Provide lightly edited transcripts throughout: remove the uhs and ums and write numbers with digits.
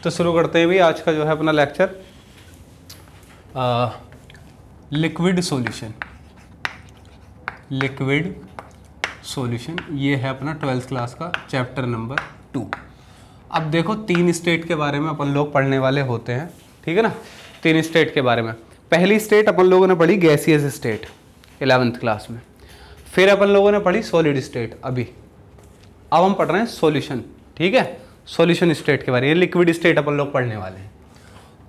तो शुरू करते हैं भी आज का जो है अपना lecture, liquid solution. Liquid solution ये है अपना 12th क्लास का चैप्टर नंबर 2। अब देखो 3 स्टेट के बारे में अपन लोग पढ़ने वाले होते हैं, ठीक है ना। 3 स्टेट के बारे में, पहली स्टेट अपन लोगों ने पढ़ी गैसियस स्टेट 11th क्लास में, फिर अपन लोगों ने पढ़ी सॉलिड स्टेट। अभी अब हम पढ़ रहे हैं सॉल्यूशन, ठीक है। सॉल्यूशन स्टेट के बारे में, लिक्विड स्टेट अपन लोग पढ़ने वाले हैं।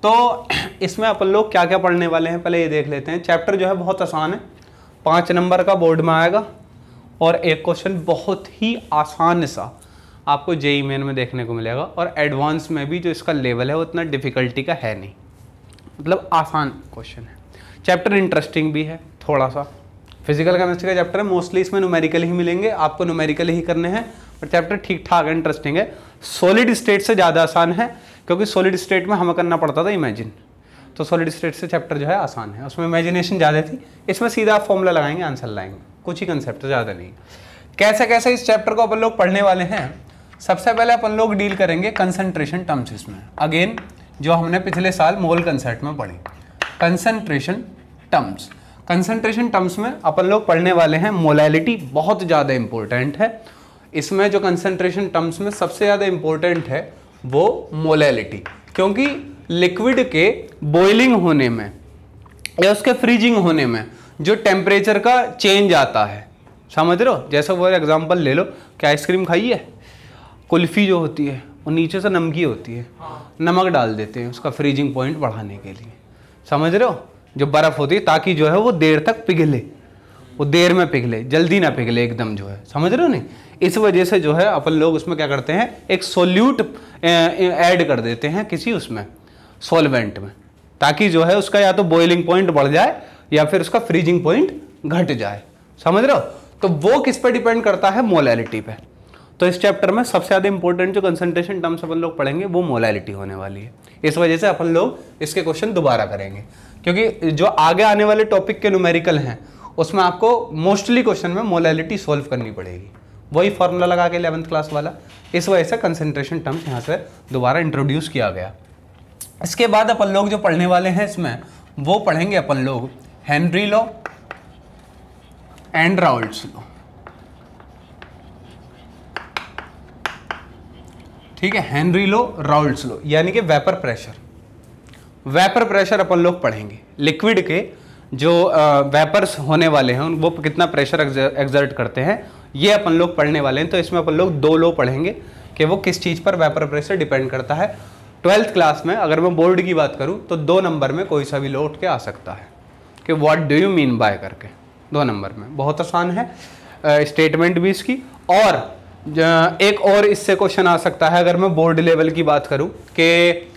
तो इसमें अपन लोग क्या क्या पढ़ने वाले हैं पहले ये देख लेते हैं। चैप्टर जो है बहुत आसान है, 5 नंबर का बोर्ड में आएगा और एक क्वेश्चन बहुत ही आसान सा आपको जेईई मेन में देखने को मिलेगा। और एडवांस में भी जो इसका लेवल है वो इतना डिफिकल्टी का है नहीं, मतलब आसान क्वेश्चन है। चैप्टर इंटरेस्टिंग भी है थोड़ा सा। फिजिकल केमिस्ट्री का चैप्टर है, मोस्टली इसमें न्यूमेरिकल ही मिलेंगे, आपको न्यूमेरिकल ही करने हैं, पर चैप्टर ठीक ठाक है, इंटरेस्टिंग है। सॉलिड स्टेट से ज़्यादा आसान है क्योंकि सॉलिड स्टेट में हमें करना पड़ता था इमेजिन, तो सॉलिड स्टेट से चैप्टर जो है आसान है, उसमें इमेजिनेशन ज़्यादा थी। इसमें सीधा आप फॉर्मूला लगाएंगे, आंसर लाएंगे, कुछ ही कंसेप्ट, ज़्यादा नहीं। कैसे कैसे इस चैप्टर को अपन लोग पढ़ने वाले हैं। सबसे पहले अपन लोग डील करेंगे कंसंट्रेशन टर्म्स इसमें, अगेन जो हमने पिछले साल मोल कंसेप्ट में पढ़ी। कंसंट्रेशन टर्म्स, कंसंट्रेशन टर्म्स में अपन लोग पढ़ने वाले हैं मोलैलिटी, बहुत ज़्यादा इंपॉर्टेंट है। इसमें जो कंसंट्रेशन टर्म्स में सबसे ज़्यादा इंपॉर्टेंट है वो मोलैलिटी, क्योंकि लिक्विड के बॉइलिंग होने में या उसके फ्रीजिंग होने में जो टेम्परेचर का चेंज आता है, समझ रहे हो। जैसे वो एग्जांपल ले लो कि आइसक्रीम खाई है, कुल्फ़ी जो होती है वो नीचे से नमकी होती है, नमक डाल देते हैं उसका फ्रीजिंग पॉइंट बढ़ाने के लिए, समझ रहे हो। जो बर्फ़ होती है ताकि जो है वो देर तक पिघले, वो देर में पिघले, जल्दी ना पिघले एकदम, जो है समझ रहे हो नहीं। इस वजह से जो है अपन लोग उसमें क्या करते हैं, एक सोल्यूट ऐड कर देते हैं किसी उसमें सॉल्वेंट में, ताकि जो है उसका या तो बॉइलिंग पॉइंट बढ़ जाए या फिर उसका फ्रीजिंग पॉइंट घट जाए, समझ रहे हो। तो वो किस पे डिपेंड करता है, मोलैलिटी पे। तो इस चैप्टर में सबसे ज़्यादा इंपॉर्टेंट जो कंसंट्रेशन टर्म्स अपन लोग पढ़ेंगे वो मोलैलिटी होने वाली है। इस वजह से अपन लोग इसके क्वेश्चन दोबारा करेंगे, क्योंकि जो आगे आने वाले टॉपिक के न्यूमेरिकल हैं उसमें आपको मोस्टली क्वेश्चन में मोलैलिटी सॉल्व करनी पड़ेगी, वही फॉर्मूला लगा के 11th क्लास वाला। इस वजह से कंसंट्रेशन टर्म्स यहाँ से दोबारा इंट्रोड्यूस किया गया। इसके बाद अपन लोग जो पढ़ने वाले हैं इसमें वो पढ़ेंगे अपन लोग Henry law and Raoult's law, ठीक है। हेनरी लॉ, राउल्ट्स लॉ, यानी कि वेपर प्रेशर। वेपर प्रेशर अपन लोग पढ़ेंगे, लिक्विड के जो वेपर्स होने वाले हैं वो कितना प्रेशर एक्सर्ट करते हैं, ये अपन लोग पढ़ने वाले हैं। तो इसमें अपन लोग 2 लॉ पढ़ेंगे कि वो किस चीज़ पर वेपर प्रेशर डिपेंड करता है। 12th क्लास में अगर मैं बोर्ड की बात करूं तो 2 नंबर में कोई सा भी लॉ उठ के आ सकता है कि what do you mean by करके, 2 नंबर में, बहुत आसान है स्टेटमेंट भी इसकी। और एक और इससे क्वेश्चन आ सकता है अगर मैं बोर्ड लेवल की बात करूं कि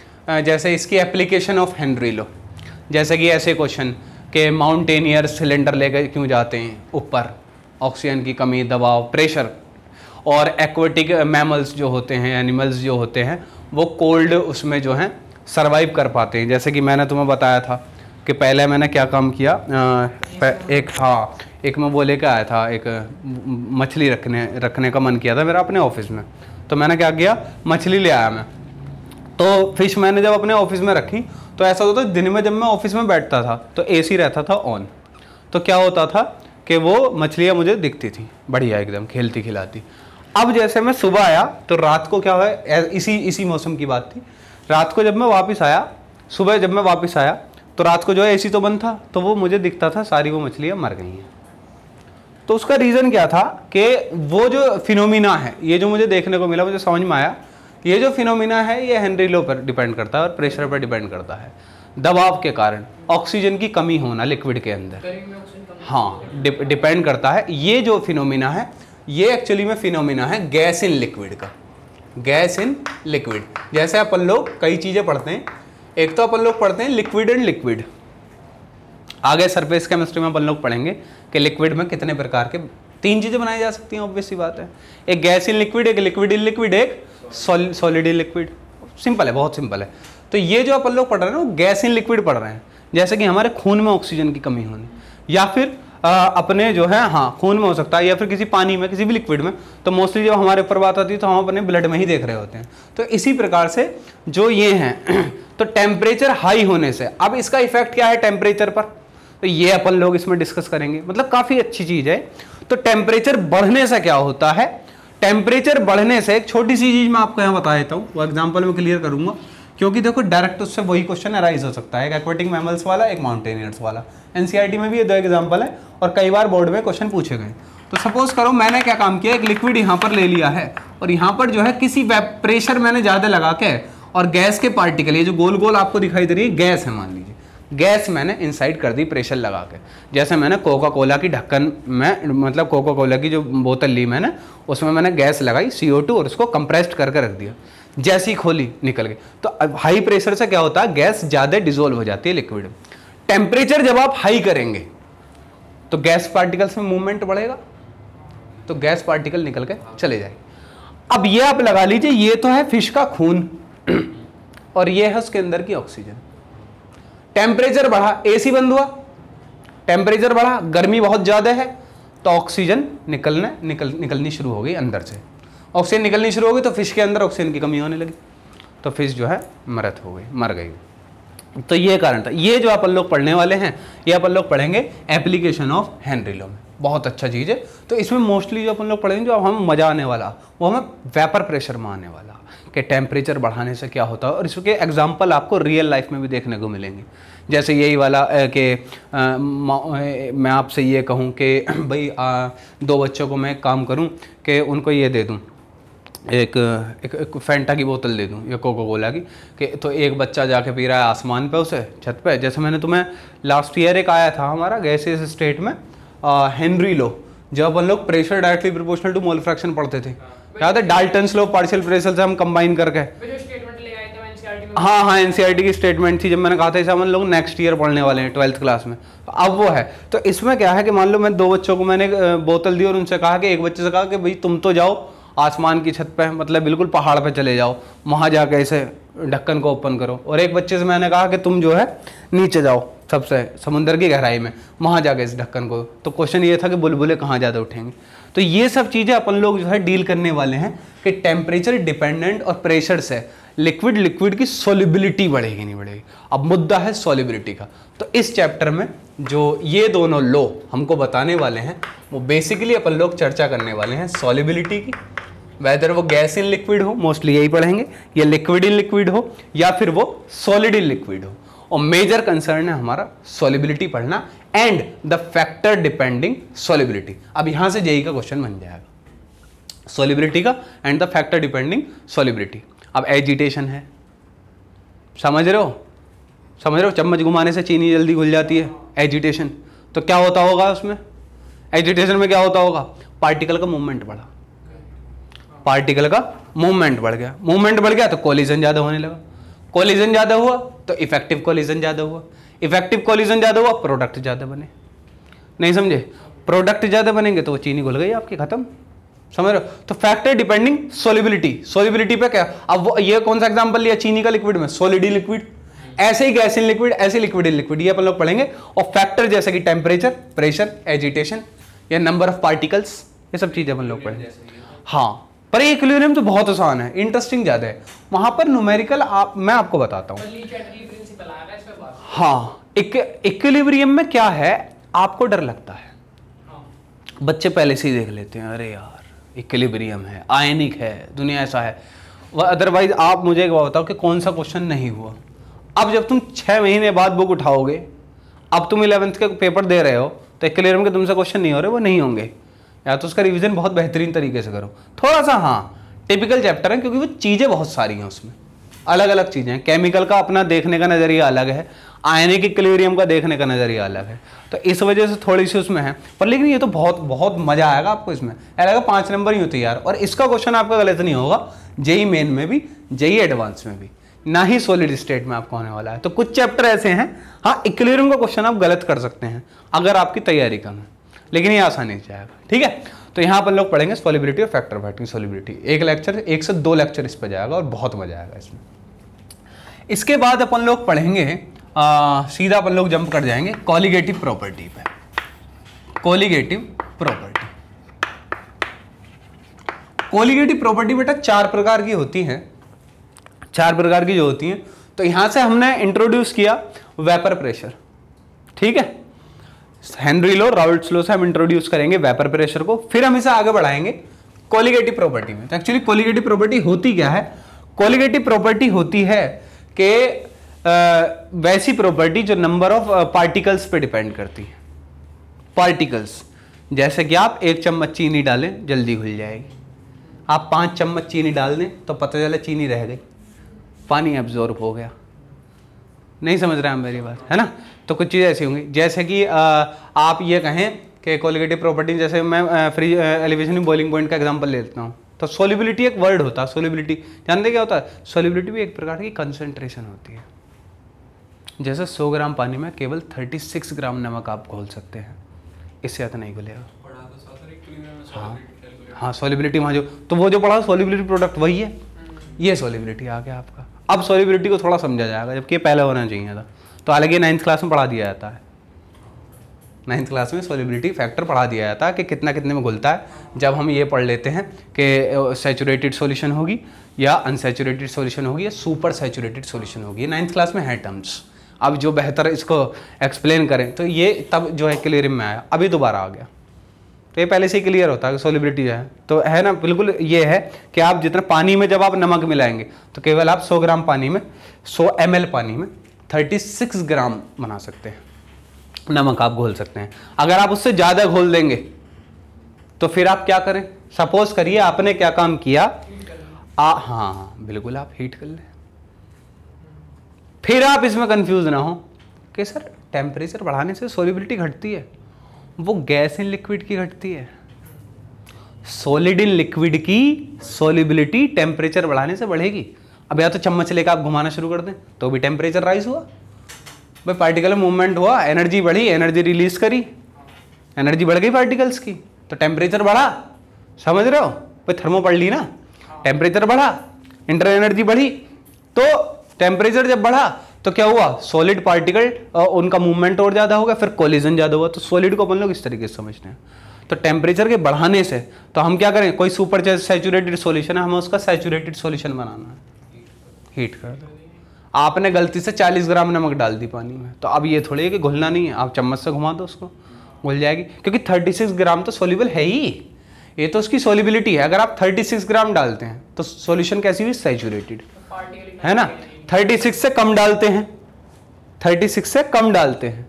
जैसे इसकी एप्लीकेशन ऑफ हेनरी लॉ, जैसे कि ऐसे क्वेश्चन कि माउंटेनियर सिलेंडर लेकर क्यों जाते हैं ऊपर, ऑक्सीजन की कमी, दबाव, प्रेशर। और एक्वेटिक मैमल्स जो होते हैं, एनिमल्स जो होते हैं, वो कोल्ड उसमें जो हैं सर्वाइव कर पाते हैं। जैसे कि मैंने तुम्हें बताया था कि पहले मैंने क्या काम किया, एक मैं वो लेकर आया था, एक मछली रखने का मन किया था मेरा अपने ऑफिस में। तो मैंने क्या किया, मछली ले आया मैं। तो फिश मैंने जब अपने ऑफिस में रखी तो ऐसा होता था, दिन में जब मैं ऑफिस में बैठता था तो एसी रहता था ऑन, तो क्या होता था कि वो मछलियाँ मुझे दिखती थी बढ़िया एकदम खेलती खिलाती। अब जैसे मैं सुबह आया तो रात को क्या हुआ, इसी मौसम की बात थी, रात को जब मैं वापस आया, सुबह जब मैं वापस आया तो रात को जो है एसी तो बंद था, तो वो मुझे दिखता था सारी वो मछलियाँ मर गई हैं। तो उसका रीज़न क्या था कि वो जो फिनोमिना है, ये जो मुझे देखने को मिला, मुझे समझ में आया, ये जो फिनोमिना है ये हेनरी लॉ पर डिपेंड करता है और प्रेशर पर डिपेंड करता है। दबाव के कारण ऑक्सीजन की कमी होना लिक्विड के अंदर, हाँ, डिपेंड करता है। ये जो फिनोमिना है ये एक्चुअली में फिनोमिना है गैस इन लिक्विड का, गैस इन लिक्विड। जैसे अपन लोग कई चीज़ें पढ़ते हैं, एक तो अपन लोग पढ़ते हैं लिक्विड एंड लिक्विड, आगे सरफेस केमिस्ट्री में अपन लोग पढ़ेंगे कि लिक्विड में कितने प्रकार के 3 चीज़ें बनाई जा सकती हैं, ऑब्वियस सी बात है। एक गैस इन लिक्विड, एक लिक्विड इन लिक्विड, एक सॉलिड इन लिक्विड। सिंपल है, बहुत सिंपल है। तो ये जो अपन लोग पढ़ रहे हैं ना वो गैस इन लिक्विड पढ़ रहे हैं, जैसे कि हमारे खून में ऑक्सीजन की कमी होनी, या फिर अपने जो है हाँ खून में हो सकता है या फिर किसी पानी में, किसी भी लिक्विड में। तो मोस्टली जब हमारे ऊपर बात आती है तो हम अपने ब्लड में ही देख रहे होते हैं। तो इसी प्रकार से जो ये हैं तो टेम्परेचर हाई होने से अब इसका इफेक्ट क्या है टेम्परेचर पर, तो ये अपन लोग इसमें डिस्कस करेंगे। मतलब काफ़ी अच्छी चीज़ है। तो टेम्परेचर बढ़ने से क्या होता है, टेम्परेचर बढ़ने से एक छोटी सी चीज़ मैं आपको यहाँ बता देता हूँ, वो एग्जाम्पल में क्लियर करूँगा, क्योंकि देखो डायरेक्ट उससे वही क्वेश्चन अराइज हो सकता है, एक एक्वेटिक मैमल्स वाला, एक माउंटेनियर्स वाला। एनसीईआरटी में भी ये 2 एग्जाम्पल है और कई बार बोर्ड में क्वेश्चन पूछे गए। तो सपोज करो मैंने क्या काम किया, एक लिक्विड यहाँ पर ले लिया है और यहाँ पर जो है किसी प्रेशर मैंने ज़्यादा लगा के और गैस के पार्टिकल, ये जो गोल गोल आपको दिखाई दे रही है गैस है, मान लीजिए गैस मैंने इनसाइड कर दी प्रेशर लगा के। जैसे मैंने कोका कोला की ढक्कन में, मतलब कोका कोला की जो बोतल ली मैंने, उसमें मैंने गैस लगाई CO2 और उसको कंप्रेस्ड करके रख दिया। जैसी ही खोली निकल गई। तो अब हाई प्रेशर से क्या होता है, गैस ज़्यादा डिजोल्व हो जाती है लिक्विड में। टेम्परेचर जब आप हाई करेंगे तो गैस पार्टिकल्स में मूवमेंट बढ़ेगा, तो गैस पार्टिकल निकल के चले जाएंगे। अब ये आप लगा लीजिए, ये तो है फिश का खून और ये है उसके अंदर की ऑक्सीजन। टेम्परेचर बढ़ा, AC बंद हुआ, टेम्परेचर बढ़ा, गर्मी बहुत ज़्यादा है तो ऑक्सीजन निकलनी शुरू हो गई अंदर से। ऑक्सीजन निकलनी शुरू हो गई तो फिश के अंदर ऑक्सीजन की कमी होने लगी, तो फिश जो है मर गई। तो ये कारण था। ये जो अपन लोग पढ़ने वाले हैं ये अपन लोग पढ़ेंगे एप्लीकेशन ऑफ हेनरी लॉ में, बहुत अच्छा चीज़ है। तो इसमें मोस्टली जो अपन लोग पढ़ेंगे, जो हम मज़ा आने वाला वो हमें वेपर प्रेशर में आने वाला कि टेम्परेचर बढ़ाने से क्या होता है, और इसके एग्जांपल आपको रियल लाइफ में भी देखने को मिलेंगे। जैसे यही वाला कि मैं आपसे ये कहूँ कि भाई 2 बच्चों को मैं काम करूँ कि उनको ये दे दूँ, एक फैंटा की बोतल दे दूँ या कोका कोला की, कि तो एक बच्चा जाके पी रहा है आसमान पे, उसे छत पे। जैसे मैंने तुम्हें लास्ट ईयर एक आया था हमारा गैसेस स्टेट में हेनरी लॉ, जब अपन लोग pressure directly proportional to mole fraction पढ़ते थे, याद है डाल्टन्स लॉ पार्शियल प्रेशर से हम कंबाइन करके। हाँ एनसीईआरटी की स्टेटमेंट थी, जब मैंने कहा था इसे हम लोग नेक्स्ट ईयर पढ़ने वाले हैं 12th क्लास में, तो अब वो है। तो इसमें क्या है कि मान लो मैं 2 बच्चों को मैंने बोतल दी और उनसे कहा कि एक बच्चे से कहा कि भाई तुम तो जाओ आसमान की छत पे, मतलब बिल्कुल पहाड़ पे चले जाओ, वहाँ जाके इसे ढक्कन को ओपन करो। और एक बच्चे से मैंने कहा कि तुम जो है नीचे जाओ सबसे समुद्र की गहराई में, वहाँ जाके इस ढक्कन को। तो क्वेश्चन ये था कि बुलबुले कहाँ ज़्यादा उठेंगे। तो ये सब चीज़ें अपन लोग जो है डील करने वाले हैं कि टेम्परेचर डिपेंडेंट और प्रेशर से लिक्विड की सॉल्युबिलिटी बढ़ेगी नहीं बढ़ेगी। अब मुद्दा है सॉल्युबिलिटी का। तो इस चैप्टर में जो ये दोनों लॉ हमको बताने वाले हैं वो बेसिकली अपन लोग चर्चा करने वाले हैं सॉल्युबिलिटी की, वेदर वो गैस इन लिक्विड हो, मोस्टली यही पढ़ेंगे, या लिक्विड इन लिक्विड हो या फिर वो सॉलिड इन लिक्विड हो। और मेजर कंसर्न है हमारा सॉल्युबिलिटी पढ़ना and the factor depending solubility. अब यहां से जेईई का क्वेश्चन बन जाएगा सॉल्युबिलिटी का and the factor depending solubility. अब एजिटेशन है, समझ रहे हो, चम्मच घुमाने से चीनी जल्दी घुल जाती है, एजिटेशन। तो क्या होता होगा उसमें, एजिटेशन में क्या होता होगा, पार्टिकल का मूवमेंट बढ़ा, पार्टिकल का मूवमेंट बढ़ गया, मूवमेंट बढ़ गया तो कोलिजन ज्यादा होने लगा, कोलिजन ज्यादा हुआ तो इफेक्टिव कोलिजन ज्यादा हुआ, इफेक्टिव कोलिजन ज्यादा हुआ प्रोडक्ट ज्यादा बने। नहीं समझे, प्रोडक्ट ज्यादा बनेंगे तो वो चीनी घुल गई आपकी, खत्म। समझ रहे हो। तो फैक्टर डिपेंडिंग सॉल्युबिलिटी, सॉल्युबिलिटी पे क्या, अब वो ये कौन सा एग्जांपल लिया चीनी का लिक्विड में, सॉलिड इन लिक्विड, ऐसे ही गैस इन लिक्विड, ऐसे लिक्विड इन लिक्विड, ये अपन लोग पढ़ेंगे। और फैक्टर जैसे कि टेम्परेचर, प्रेशर, एजिटेशन या नंबर ऑफ पार्टिकल्स, ये सब चीजें अपन लोग पढ़ेंगे। हाँ, पर इक्विलिब्रियम तो बहुत आसान है, इंटरेस्टिंग ज्यादा है वहां पर। न्यूमेरिकल मैं आपको बताता हूँ। हाँ, इक्विलिब्रियम में क्या है, आपको डर लगता है, बच्चे पहले से ही देख लेते हैं, अरे यार इक्विलिब्रियम है, आयनिक है, दुनिया ऐसा है। अदरवाइज आप मुझे एक बात बताओ कि कौन सा क्वेश्चन नहीं हुआ। अब जब तुम 6 महीने बाद बुक उठाओगे, अब तुम 11th के पेपर दे रहे हो, तो इक्विलिब्रियम के तुमसे क्वेश्चन नहीं हो रहे, वो नहीं होंगे, या तो उसका रिवीजन बहुत बेहतरीन तरीके से करो थोड़ा सा। हाँ, टिपिकल चैप्टर है क्योंकि वो चीज़ें बहुत सारी हैं उसमें, अलग अलग चीज़ें हैं। केमिकल का अपना देखने का नज़रिया अलग है, आयनिक इक्विलिब्रियम का देखने का नज़रिया अलग है, तो इस वजह से थोड़ी सी उसमें है। पर लेकिन ये तो बहुत बहुत मज़ा आएगा आपको इसमें, ऐसा 5 नंबर ही होते यार। और इसका क्वेश्चन आपका गलत नहीं होगा, जेईई मेन में भी, जेईई एडवांस में भी, ना ही सॉलिड स्टेट में आपको होने वाला है। तो कुछ चैप्टर ऐसे हैं, हाँ इक्विलिब्रियम का क्वेश्चन आप गलत कर सकते हैं अगर आपकी तैयारी कम है, लेकिन ये आसानी से जाएगा। ठीक है, तो यहाँ पर लोग पढ़ेंगे सॉल्युबिलिटी और फैक्टर ऑफ सॉल्युबिलिटी। एक लेक्चर, 1 से 2 लेक्चर इस पर जाएगा और बहुत मजा आएगा इसमें। इसके बाद अपन लोग पढ़ेंगे सीधा अपन लोग जंप कर जाएंगे कॉलिगेटिव प्रॉपर्टी पे। Colligative property. कोलिगेटिव प्रॉपर्टी बेटा 4 प्रकार की होती हैं, 4 प्रकार की जो होती हैं। तो यहां से हमने इंट्रोड्यूस किया वेपर प्रेशर, ठीक है। हेनरी लॉ, राउल्ट्स लॉ से हम इंट्रोड्यूस करेंगे वेपर प्रेशर को, फिर हम इसे आगे बढ़ाएंगे कोलिगेटिव प्रॉपर्टी में। तो एक्चुअली कोलिगेटिव प्रॉपर्टी होती क्या है? कोलिगेटिव प्रॉपर्टी होती है कि वैसी प्रॉपर्टी जो नंबर ऑफ पार्टिकल्स पे डिपेंड करती है। पार्टिकल्स, जैसे कि आप 1 चम्मच चीनी डालें जल्दी घुल जाएगी, आप 5 चम्मच चीनी डाल दें तो पता चला चीनी रह गई, पानी एब्जॉर्ब हो गया। नहीं समझ रहे हैं मेरी बात, है ना। तो कुछ चीज़ें ऐसी होंगी, जैसे कि आप ये कहें कि कोलिगेटिव प्रॉपर्टी, जैसे मैं free elevation in boiling point का एग्जांपल ले लेता हूँ। तो सोलिबिलिटी एक वर्ड होता है, सोलिबिलिटी जानते क्या होता है? सोलिबिलिटी भी एक प्रकार की कंसंट्रेशन होती है। जैसे 100 ग्राम पानी में केवल 36 ग्राम नमक आप घोल सकते हैं, इससे ज़्यादा नहीं घुलेगा। हाँ सोलिबिलिटी वहाँ जो, तो वो जो पढ़ा सोलिबिलिटी प्रोडक्ट वही है, ये सोलिबिलिटी आ गया आपका। अब सोलिबिलिटी को थोड़ा समझा जाएगा, जबकि पहले होना चाहिए था। तो हालांकि 9th क्लास में पढ़ा दिया जाता है, 9th क्लास में सोलिबिलिटी फैक्टर पढ़ा दिया जाता है कि कितना कितने में घुलता है। जब हम ये पढ़ लेते हैं कि सैचुरेटेड सॉल्यूशन होगी या अनसैचुरेटेड सॉल्यूशन होगी या सुपर सैचुरेटेड सॉल्यूशन होगी, 9th क्लास में है टर्म्स। अब जो बेहतर इसको एक्सप्लेन करें तो ये तब जो है क्लियर में आया, अभी दोबारा आ गया। तो ये पहले से ही क्लियर होता है कि सोलिबिलिटी जो है, तो है ना, बिल्कुल ये है कि आप जितना पानी में जब आप नमक मिलाएंगे तो केवल आप 100 ग्राम पानी में, 100 ml पानी में 36 ग्राम बना सकते हैं नमक आप घोल सकते हैं। अगर आप उससे ज़्यादा घोल देंगे तो फिर आप क्या करें? सपोज करिए आपने क्या काम किया, हाँ बिल्कुल आप हीट कर लें। फिर आप इसमें कंफ्यूज ना हो कि सर टेम्परेचर बढ़ाने से सोलिबिलिटी घटती है, वो गैस इन लिक्विड की घटती है। सॉलिड इन लिक्विड की सोलिबिलिटी टेम्परेचर बढ़ाने से बढ़ेगी। अब या तो चम्मच लेकर आप घुमाना शुरू कर दें तो भी टेम्परेचर राइज हुआ, भाई पार्टिकल मूवमेंट हुआ, एनर्जी बढ़ी, एनर्जी रिलीज करी, एनर्जी बढ़ गई पार्टिकल्स की, तो टेम्परेचर बढ़ा। समझ रहे हो? भाई थर्मो पढ़ ली ना, टेम्परेचर बढ़ा, इंटरनल एनर्जी बढ़ी, तो टेम्परेचर जब बढ़ा तो क्या हुआ? सॉलिड पार्टिकल उनका मूवमेंट और ज्यादा होगा, फिर कोलिजन ज्यादा हुआ। तो सॉलिड को अपन लोग इस तरीके से समझते हैं। तो टेम्परेचर के बढ़ाने से तो हम क्या करें, कोई सुपर सैचुरेटेड सॉल्यूशन है, हमें उसका सैचुरेटेड सॉल्यूशन बनाना है, हीट कर दो। आपने गलती से 40 ग्राम नमक डाल दी पानी में, तो अब ये थोड़ी है कि घुलना नहीं है, आप चम्मच से घुमा दो उसको, घुल जाएगी, क्योंकि 36 ग्राम तो सोल्यूबल है ही, ये तो उसकी सोल्यूबिलिटी है। अगर आप 36 ग्राम डालते हैं तो सॉल्यूशन कैसी हुई? सैचुरेटेड, है ना। 36 से कम डालते हैं, 36 से कम डालते हैं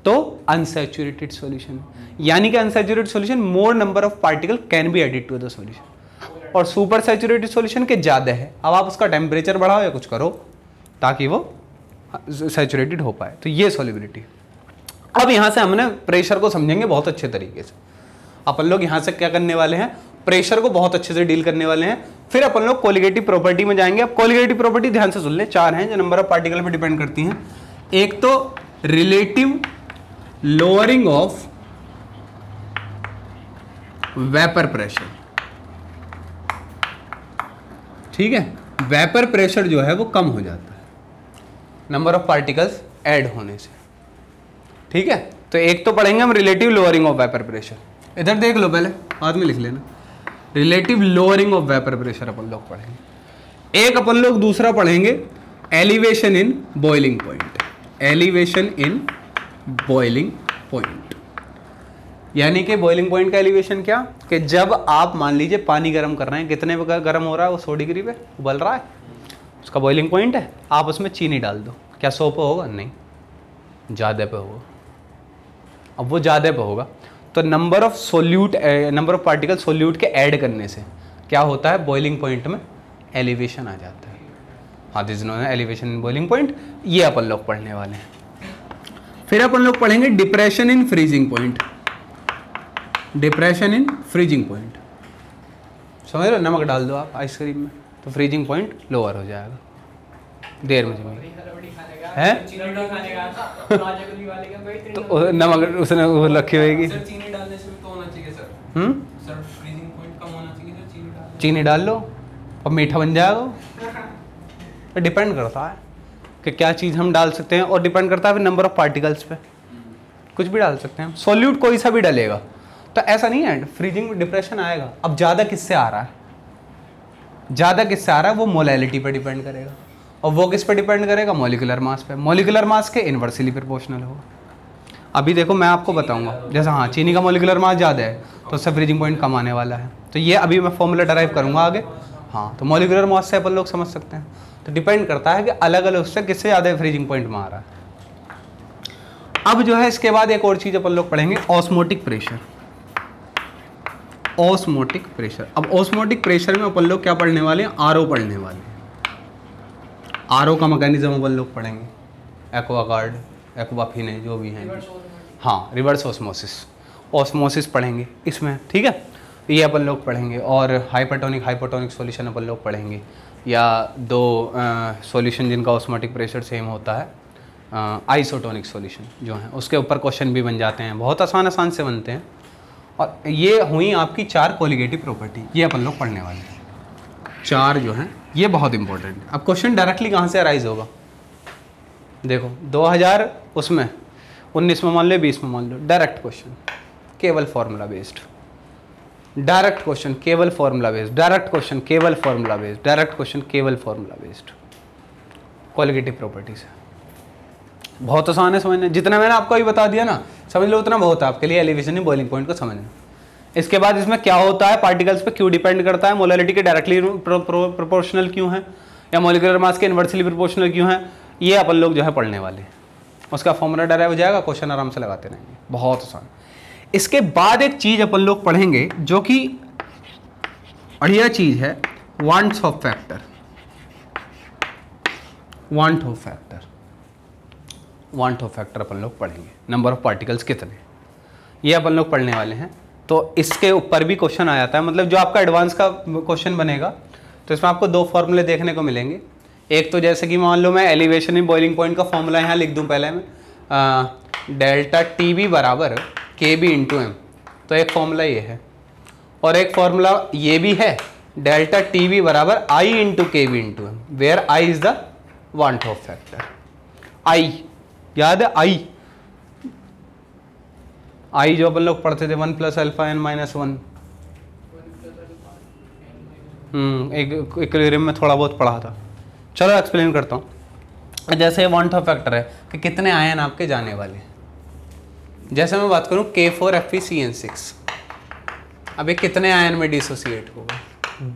तो अनसैचुरेटेड सॉल्यूशन, यानी कि unsaturated solution more number of particle can be added to the solution, और सुपर सैचुरेटेड सॉल्यूशन के ज्यादा है। अब आप उसका टेम्परेचर बढ़ाओ या कुछ करो ताकि वो सैचुरेटेड हो पाए, तो ये सॉल्युबिलिटी। अब यहां से हमने प्रेशर को समझेंगे बहुत अच्छे तरीके से। अपन लोग यहां से क्या करने वाले हैं? प्रेशर को बहुत अच्छे से डील करने वाले हैं। फिर अपन लोग कोलिगेटिव प्रॉपर्टी में जाएंगे। अब कोलिगेटिव प्रॉपर्टी ध्यान से सुन ले, 4 हैं जो नंबर ऑफ पार्टिकल पे डिपेंड करती हैं। एक तो relative lowering of vapour pressure, ठीक है। वेपर प्रेशर जो है वो कम हो जाता है नंबर ऑफ पार्टिकल्स ऐड होने से, ठीक है। तो एक तो पढ़ेंगे हम relative lowering of vapour pressure, इधर देख लो, पहले बाद में लिख लेना। Relative lowering of vapour pressure अपन लोग पढ़ेंगे। एक अपन लोग दूसरा पढ़ेंगे elevation in boiling point. Elevation in boiling point, यानी कि बॉइलिंग पॉइंट का एलिवेशन क्या, कि जब आप मान लीजिए पानी गर्म कर रहे हैं, कितने पे गर्म हो रहा है? वो 100 डिग्री पे उबल रहा है, उसका बॉइलिंग पॉइंट है। आप उसमें चीनी डाल दो, क्या 100 पे होगा? नहीं, ज़्यादा पे होगा। अब वो ज़्यादा पे होगा तो number of solute, number of particle solute के ऐड करने से क्या होता है? बॉइलिंग पॉइंट में एलिवेशन आ जाता है। हाँ, this known elevation in boiling point, ये अपन लोग पढ़ने वाले हैं। फिर अपन लोग पढ़ेंगे depression in freezing point. Depression in freezing point, समझ रहे हो? नमक डाल दो आप आइसक्रीम में तो फ्रीजिंग पॉइंट लोअर हो जाएगा, देर में जमेगा है। तो नमक उसने वो रखी होगी, चीनी डालने से तो होना चाहिए सर। सर फ्रीजिंग पॉइंट कम होना चाहिए सर, चीनी डाल लो और मीठा बन जाएगा। तो डिपेंड करता है कि क्या चीज़ हम डाल सकते हैं, और डिपेंड करता है फिर नंबर ऑफ पार्टिकल्स पे, कुछ भी डाल सकते हैं, सॉल्यूट कोई सा भी डलेगा। तो ऐसा नहीं है फ्रीजिंग में डिप्रेशन आएगा। अब ज़्यादा किससे आ रहा है, ज़्यादा किससे आ रहा है वो मोलैलिटी पर डिपेंड करेगा, और वो किस पर डिपेंड करेगा, मॉलिक्यूलर मास पे। मॉलिक्यूलर मास के इन्वर्सली प्रोपोर्शनल होगा। अभी देखो मैं आपको बताऊंगा, जैसे हाँ चीनी का मॉलिक्यूलर मास ज़्यादा है तो उससे फ्रीजिंग पॉइंट कम आने वाला है। तो ये अभी मैं फॉर्मूला डराइव करूँगा आगे। हाँ तो मॉलिक्यूलर मास से अपन लोग समझ सकते हैं। तो डिपेंड करता है कि अलग अलग उससे किससे ज़्यादा फ्रीजिंग पॉइंट में आ रहा है। अब जो है इसके बाद एक और चीज़ अपन लोग पढ़ेंगे, ऑस्मोटिक प्रेशर। ऑस्मोटिक प्रेशर, अब ऑस्मोटिक प्रेशर में अपन लोग क्या पढ़ने वाले हैं, आरओ पढ़ने वाले हैं। आरओ का मैकेनिज्म अपन लोग पढ़ेंगे, एक्वागार्ड, एक्वाफिने जो भी हैं, हाँ रिवर्स ऑस्मोसिस, ऑस्मोसिस पढ़ेंगे इसमें, ठीक है। ये अपन लोग पढ़ेंगे, और हाइपरटोनिक हाइपोटोनिक सॉल्यूशन अपन लोग पढ़ेंगे, या दो सॉल्यूशन जिनका ऑस्मोटिक प्रेशर सेम होता है, आइसोटोनिक सॉल्यूशन जो है, उसके ऊपर क्वेश्चन भी बन जाते हैं, बहुत आसान आसान से बनते हैं। और ये हुई आपकी 4 कोलिगेटिव प्रॉपर्टी, ये अपन लोग पढ़ने वाले हैं। 4 जो हैं ये बहुत इंपॉर्टेंट है। अब क्वेश्चन डायरेक्टली कहाँ से अराइज होगा, देखो 2000 उसमें 19 में मान लो, 20 में मान लो, डायरेक्ट क्वेश्चन केवल फॉर्मूला बेस्ड, डायरेक्ट क्वेश्चन केवल फॉर्मूला बेस्ड, डायरेक्ट क्वेश्चन केवल फॉर्मूला बेस्ड, डायरेक्ट क्वेश्चन केवल फॉर्मूला बेस्ड, कोलिगेटिव प्रॉपर्टीज है। बहुत आसान है समझना, जितना मैंने आपको अभी बता दिया ना समझ लो उतना बहुत है आपके लिए एलिवेशन इन बॉइलिंग पॉइंट को समझना। इसके बाद इसमें क्या होता है, पार्टिकल्स पे क्यों डिपेंड करता है, मोलैलिटी के डायरेक्टली प्रोपोर्शनल क्यों है, या मॉलिक्यूलर मास के इन्वर्सली प्रोपोर्शनल क्यों है, ये अपन लोग जो है पढ़ने वाले हैं। उसका फॉर्मूला डराइव हो जाएगा, क्वेश्चन आराम से लगाते रहेंगे, बहुत आसान। इसके बाद एक चीज अपन लोग पढ़ेंगे जो कि बढ़िया चीज है, vants Hoff factor. Van't Hoff factor, van't Hoff factor अपन लोग पढ़ेंगे, नंबर ऑफ पार्टिकल्स कितने, ये अपन लोग पढ़ने वाले हैं। तो इसके ऊपर भी क्वेश्चन आ जाता है, मतलब जो आपका एडवांस का क्वेश्चन बनेगा तो इसमें आपको 2 फॉर्मूले देखने को मिलेंगे। एक तो जैसे कि मान लो मैं एलिवेशन इन बॉइलिंग पॉइंट का फॉर्मूला यहाँ लिख दूँ पहले मैं, डेल्टा टी बी बराबर के बी इंटू एम, तो एक फॉर्मूला ये है, और एक फॉर्मूला ये भी है, डेल्टा टी बी बराबर I into K B into M, where I is the van't Hoff factor. I याद है, आई जो अपन लोग पढ़ते थे 1 + अल्फा n - 1, एक इक्विलिब्रियम में थोड़ा बहुत पढ़ा था। चलो एक्सप्लेन करता हूँ। जैसे वांट ऑफ फैक्टर है कि कितने आयन आपके जाने वाले हैं, जैसे मैं बात करूँ K4Fe6, अब ये कितने आयन में डिसोसिएट होगा,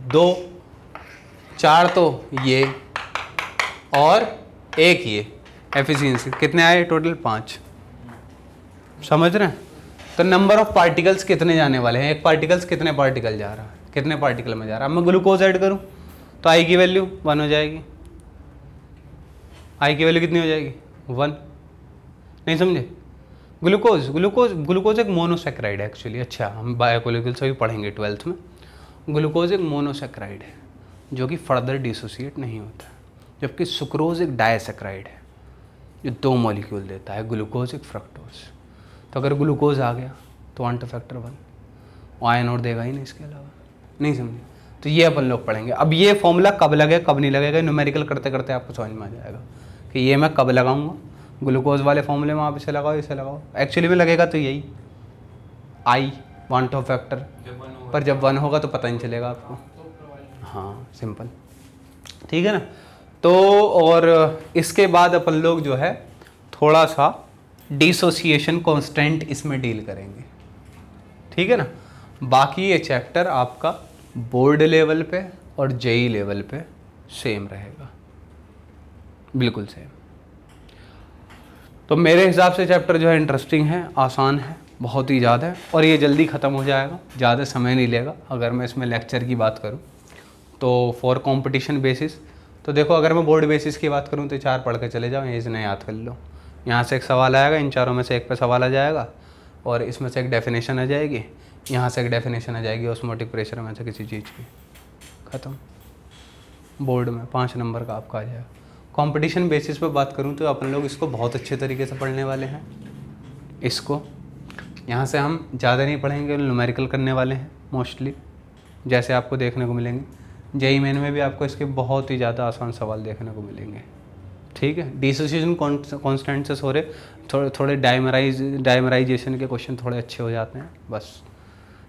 2, 4 तो ये और 1 ये, एफिशिएंसी कितने आए टोटल, 5, समझ रहे हैं। तो नंबर ऑफ पार्टिकल्स कितने जाने वाले हैं, एक पार्टिकल्स कितने पार्टिकल जा रहा है, कितने पार्टिकल में जा रहा है। अब मैं ग्लूकोज ऐड करूं तो आई की वैल्यू 1 हो जाएगी, आई की वैल्यू कितनी हो जाएगी, 1, नहीं समझे। ग्लूकोज एक मोनोसैकेराइड है एक्चुअली, अच्छा हम बायोमोलिक्यूल से भी पढ़ेंगे 12th में। ग्लूकोज एक मोनोसैकेराइड है जो कि फर्दर डिसोसिएट नहीं होता, जबकि सुक्रोज एक डायसैकेराइड है जो 2 मॉलिक्यूल देता है, ग्लूकोज एक फ्रक्टोज। तो अगर ग्लूकोज आ गया तो वांट ऑफ फैक्टर 1, आयन और देगा ही नहीं इसके अलावा, नहीं समझे। तो ये अपन लोग पढ़ेंगे। अब ये फॉर्मूला कब लगेगा कब नहीं लगेगा, न्यूमेरिकल करते करते आपको समझ में आ जाएगा कि ये मैं कब लगाऊंगा, ग्लूकोज वाले फॉर्मूले में आप इसे लगाओ इसे लगाओ, एक्चुअली में लगेगा तो यही आई वांट ऑफ फैक्टर, पर जब 1 होगा तो पता नहीं चलेगा आपको। हाँ सिंपल, ठीक है ना। तो और इसके बाद अपन लोग जो है थोड़ा सा डिसोसिएशन कांस्टेंट इसमें डील करेंगे, ठीक है ना। बाकी ये चैप्टर आपका बोर्ड लेवल पे और जेई लेवल पे सेम रहेगा, बिल्कुल सेम। तो मेरे हिसाब से चैप्टर जो है इंटरेस्टिंग है, आसान है, बहुत ही ज़्यादा है, और ये जल्दी ख़त्म हो जाएगा, ज़्यादा समय नहीं लेगा। अगर मैं इसमें लेक्चर की बात करूँ तो फॉर कंपटीशन बेसिस, तो देखो अगर मैं बोर्ड बेसिस की बात करूँ तो 4 पढ़ के चले जाओ, यहीं से नहीं याद कर लो। यहाँ से एक सवाल आएगा, इन चारों में से एक पे सवाल आ जाएगा, और इसमें से एक डेफिनेशन आ जाएगी, यहाँ से एक डेफिनेशन आ जाएगी ऑस्मोटिक प्रेशर में से किसी चीज़ की, ख़त्म। बोर्ड में 5 नंबर का आपका आ जाएगा। कंपटीशन बेसिस पे बात करूँ तो अपन लोग इसको बहुत अच्छे तरीके से पढ़ने वाले हैं। इसको यहाँ से हम ज़्यादा नहीं पढ़ेंगे, न्यूमेरिकल करने वाले हैं मोस्टली, जैसे आपको देखने को मिलेंगे। जेईई मेन में भी आपको इसके बहुत ही ज़्यादा आसान सवाल देखने को मिलेंगे, ठीक है, डिसोसिएशन कांस्टेंट से हो रहे, थोड़े डायमराइजेशन के क्वेश्चन थोड़े अच्छे हो जाते हैं बस,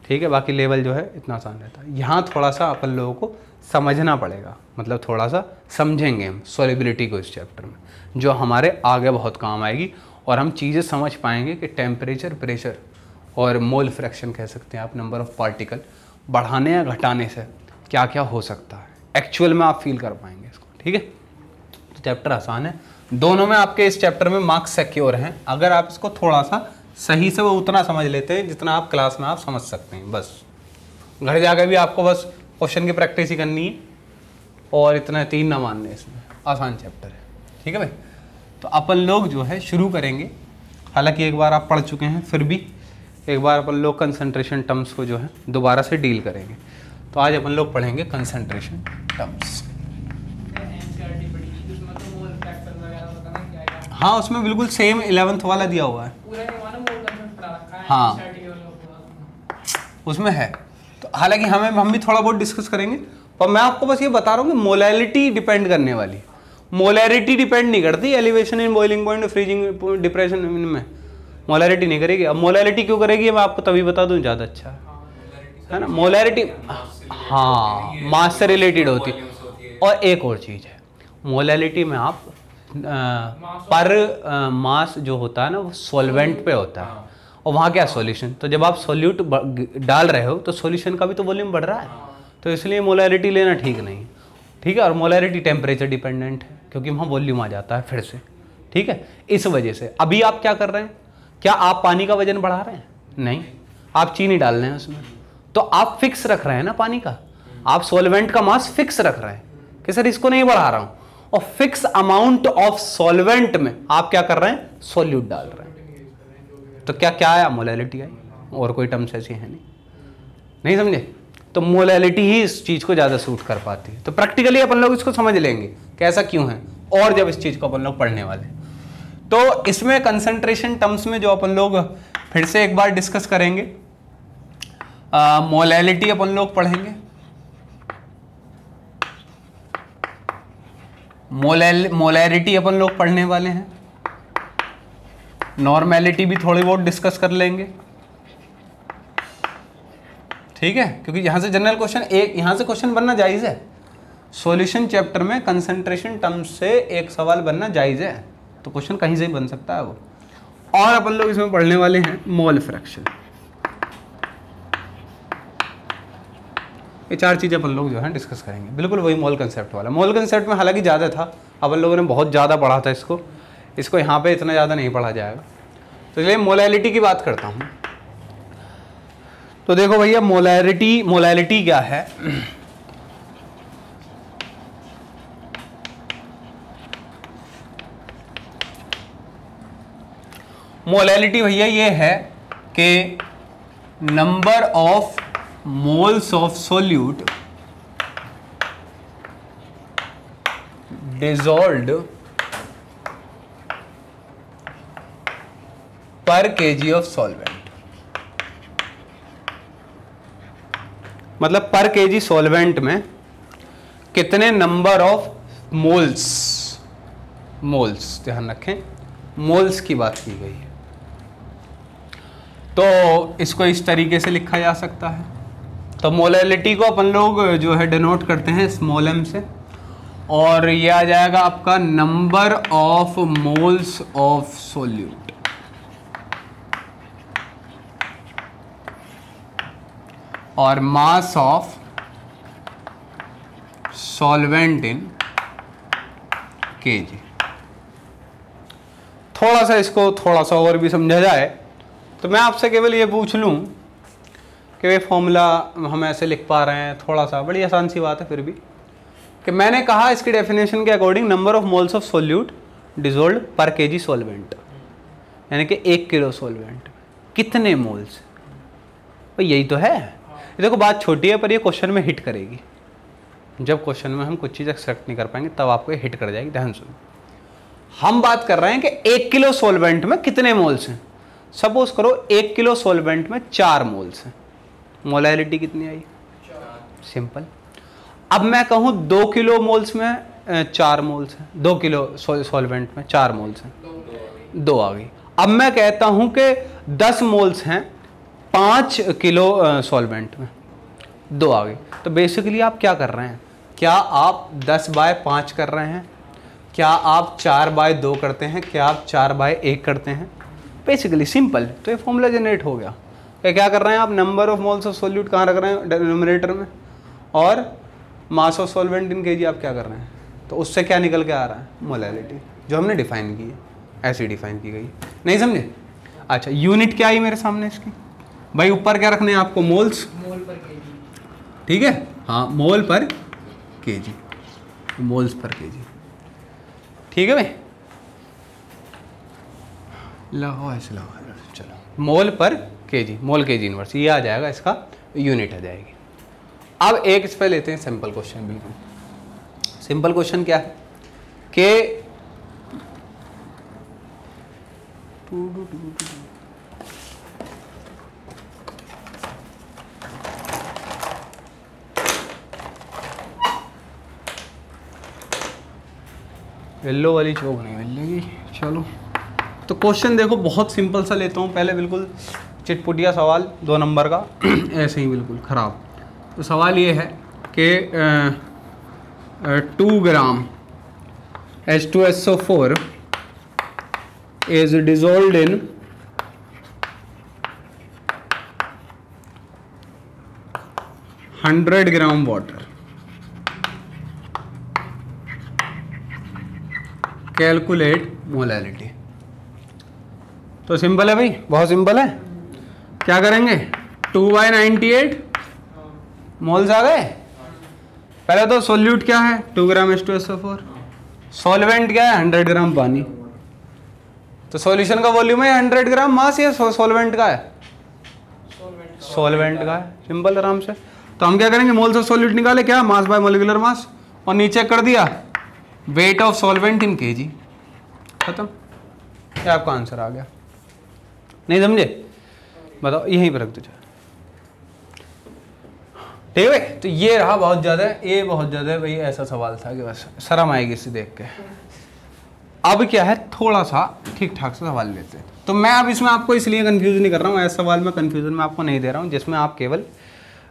ठीक है। बाकी लेवल जो है इतना आसान रहता है। यहाँ थोड़ा सा अपन लोगों को समझना पड़ेगा, मतलब थोड़ा सा समझेंगे हम सॉलिबिलिटी को इस चैप्टर में, जो हमारे आगे बहुत काम आएगी और हम चीज़ें समझ पाएंगे कि टेम्परेचर, प्रेशर और मोल फ्रैक्शन कह सकते हैं आप, नंबर ऑफ पार्टिकल बढ़ाने या घटाने से क्या क्या हो सकता है, एक्चुअल में आप फील कर पाएंगे इसको, ठीक है। तो चैप्टर आसान है, दोनों में आपके इस चैप्टर में मार्क्स सिक्योर हैं अगर आप इसको थोड़ा सा सही से वो उतना समझ लेते हैं जितना आप क्लास में आप समझ सकते हैं। बस घर जाकर भी आपको बस क्वेश्चन की प्रैक्टिस ही करनी है और इतना 3 ना मानने, इसमें आसान चैप्टर है, ठीक है भाई। तो अपन लोग जो है शुरू करेंगे, हालांकि एक बार आप पढ़ चुके हैं, फिर भी एक बार अपन लोग कंसंट्रेशन टर्म्स को जो है दोबारा से डील करेंगे। तो आज अपन लोग पढ़ेंगे कंसंट्रेशन टर्म्स। हाँ, उसमें बिल्कुल सेम 11th वाला दिया हुआ है, हाँ उसमें है। तो हालांकि हम भी थोड़ा बहुत डिस्कस करेंगे, पर मैं आपको बस ये बता रहा हूँ कि मोलैलिटी डिपेंड करने वाली, मोलैरिटी डिपेंड नहीं करती elevation in boiling point, freezing, depression में मोलैरिटी नहीं करेगी। अब मोलैरिटी क्यों करेगी मैं आपको तभी बता दूँ, ज़्यादा अच्छा है ना। मोलैरिटी हाँ मास से रिलेटेड होती है। और एक और चीज़ है, मोलैलिटी में आप पर मास जो होता है ना वो सॉल्वेंट पे होता है, और वहाँ क्या सॉल्यूशन, तो जब आप सॉल्यूट डाल रहे हो तो सॉल्यूशन का भी तो वॉल्यूम बढ़ रहा है, तो इसलिए मोलैरिटी लेना ठीक नहीं, ठीक है। और मोलैरिटी टेम्परेचर डिपेंडेंट है क्योंकि वहाँ वॉल्यूम आ जाता है फिर से, ठीक है। इस वजह से अभी आप क्या कर रहे हैं, क्या आप पानी का वजन बढ़ा रहे हैं? नहीं, आप चीनी डाल रहे हैं उसमें, तो आप फिक्स रख रहे हैं ना पानी का, आप सॉल्वेंट का मास फिक्स रख रहे हैं कि सर इसको नहीं बढ़ा रहा हूँ, और फिक्स अमाउंट ऑफ सॉल्वेंट में आप क्या कर रहे हैं, सॉल्यूट डाल रहे हैं। तो क्या क्या आया, मोलैलिटी आई, और कोई टर्म्स ऐसी है नहीं समझे। तो मोलैलिटी ही इस चीज को ज्यादा सूट कर पाती है। तो प्रैक्टिकली अपन लोग इसको समझ लेंगे कि ऐसा क्यों है, और जब इस चीज को अपन लोग पढ़ने वाले, तो इसमें कंसंट्रेशन टर्म्स में जो अपन लोग फिर से एक बार डिस्कस करेंगे, मोलैलिटी अपन लोग पढ़ेंगे, मोलैरिटी अपन लोग पढ़ने वाले हैं, नॉर्मेलिटी भी थोड़ी बहुत डिस्कस कर लेंगे, ठीक है। क्योंकि यहां से जनरल क्वेश्चन एक यहां से क्वेश्चन बनना जायज है, सॉल्यूशन चैप्टर में कंसंट्रेशन टर्म्स से एक सवाल बनना जायज है, तो क्वेश्चन कहीं से ही बन सकता है वो। और अपन लोग इसमें पढ़ने वाले हैं मोल फ्रैक्शन, ये 4 चीज़ें अपन लोग जो है डिस्कस करेंगे, बिल्कुल वही मोल कंसेप्ट वाला। मोल कंसेप्ट में हालांकि ज़्यादा था, अपन लोगों ने बहुत ज़्यादा पढ़ा था इसको यहाँ पे इतना ज़्यादा नहीं पढ़ा जाएगा, तो इसलिए मोलैलिटी की बात करता हूँ। तो देखो भैया, मोलैलिटी क्या है, मोलैलिटी भैया ये है कि number of moles of solute dissolved पर केजी ऑफ सॉल्वेंट, मतलब पर केजी सॉल्वेंट में कितने नंबर ऑफ मोल्स ध्यान रखें, मोल्स की बात की गई है। तो इसको इस तरीके से लिखा जा सकता है। तो मोलैलिटी को अपन लोग जो है डिनोट करते हैं स्मॉल m से, और ये आ जाएगा आपका number of moles of solute, और mass of solvent in KG. थोड़ा सा इसको थोड़ा सा और भी समझा जाए तो मैं आपसे केवल ये पूछ लूँ कि वे फॉर्मूला हम ऐसे लिख पा रहे हैं, थोड़ा सा बड़ी आसान सी बात है फिर भी, कि मैंने कहा इसकी डेफिनेशन के according number of moles of solute dissolved पर केजी सॉल्वेंट, यानी कि 1 किलो सॉल्वेंट कितने मोल्स, तो यही तो है। देखो बात छोटी है पर ये क्वेश्चन में हिट करेगी, जब क्वेश्चन में हम कुछ चीज़ एक्सपेक्ट नहीं कर पाएंगे तब आपको हिट कर जाएगी। ध्यान सुनो, हम बात कर रहे हैं कि 1 किलो सॉल्वेंट में कितने मोल्स हैं। सपोज करो 1 किलो सॉल्वेंट में 4 मोल्स हैं, मोलैलिटी कितनी आई, सिंपल। अब मैं कहूँ 2 किलो मोल्स में 4 मोल्स हैं, 2 किलो सॉल्वेंट में 4 मोल्स हैं, 2 आ गई। अब मैं कहता हूँ कि 10 मोल्स हैं 5 किलो सॉल्वेंट में, 2 आ गई। तो बेसिकली आप क्या कर रहे हैं, क्या आप 10/5 कर रहे हैं, क्या आप 4/2 करते हैं, क्या आप 4/1 करते हैं? Basically simple. तो ये फॉर्मूला जनरेट हो गया। क्या कर रहे हैं आप, number of moles of solute कहाँ रख रहे हैं, डिनोमिनेटर में, और mass of solvent in KG आप क्या कर रहे हैं। तो उससे क्या निकल के आ रहा है, मोलैलिटी, जो हमने डिफाइन की है, ऐसी डिफाइन की गई। नहीं समझे? अच्छा, यूनिट क्या आई मेरे सामने इसकी भाई, ऊपर क्या रखने हैं आपको, मोल्स, मोल पर केजी। ठीक है, हाँ, मोल पर केजी, मोल्स पर केजी, ठीक है भाई। लगाओ ऐसे लगाओ, चलो, मोल पर केजी, मोल केजी इनवर्स, ये आ जाएगा, इसका यूनिट आ जाएगी। अब एक इस पे लेते हैं सिंपल क्वेश्चन। बिल्कुल सिंपल क्वेश्चन क्या है कि येलो वाली चौक नहीं मिलेगी। चलो, तो क्वेश्चन देखो, बहुत सिंपल सा लेता हूँ पहले, बिल्कुल चिटपुटिया सवाल 2 नंबर का ऐसे ही बिल्कुल ख़राब। तो सवाल ये है कि 2 gram H2SO4 is dissolved in 100 gram water. Calculate molality. तो सिंपल है भाई, बहुत सिंपल है। क्या करेंगे, 2/98 मोल्स आ गए। पहले तो सोल्यूट क्या है, 2 ग्राम H2SO4, सॉल्वेंट क्या है, 100 ग्राम पानी। तो सॉल्यूशन का वॉल्यूम है 100 ग्राम मास, या सॉल्वेंट का है, सॉल्वेंट का है, सिंपल आराम से। तो हम क्या करेंगे, मोल्स ऑफ सॉल्यूट निकाले, क्या, मास बाय मोलिकुलर मास, और नीचे कर दिया weight of solvent in KG, खत्म। क्या आपका आंसर आ गया? नहीं समझे? बताओ, यहीं पर रख दो, ठीक है। तो ये रहा, बहुत ज़्यादा, ये बहुत ज़्यादा भाई ऐसा सवाल था कि बस शर्म आएगी इसे देख के। अब क्या है, थोड़ा सा ठीक ठाक से सवाल लेते हैं। तो मैं अब इसमें आपको इसलिए कंफ्यूज नहीं कर रहा हूँ, ऐसा सवाल में कंफ्यूजन में आपको नहीं दे रहा हूँ, जिसमें आप केवल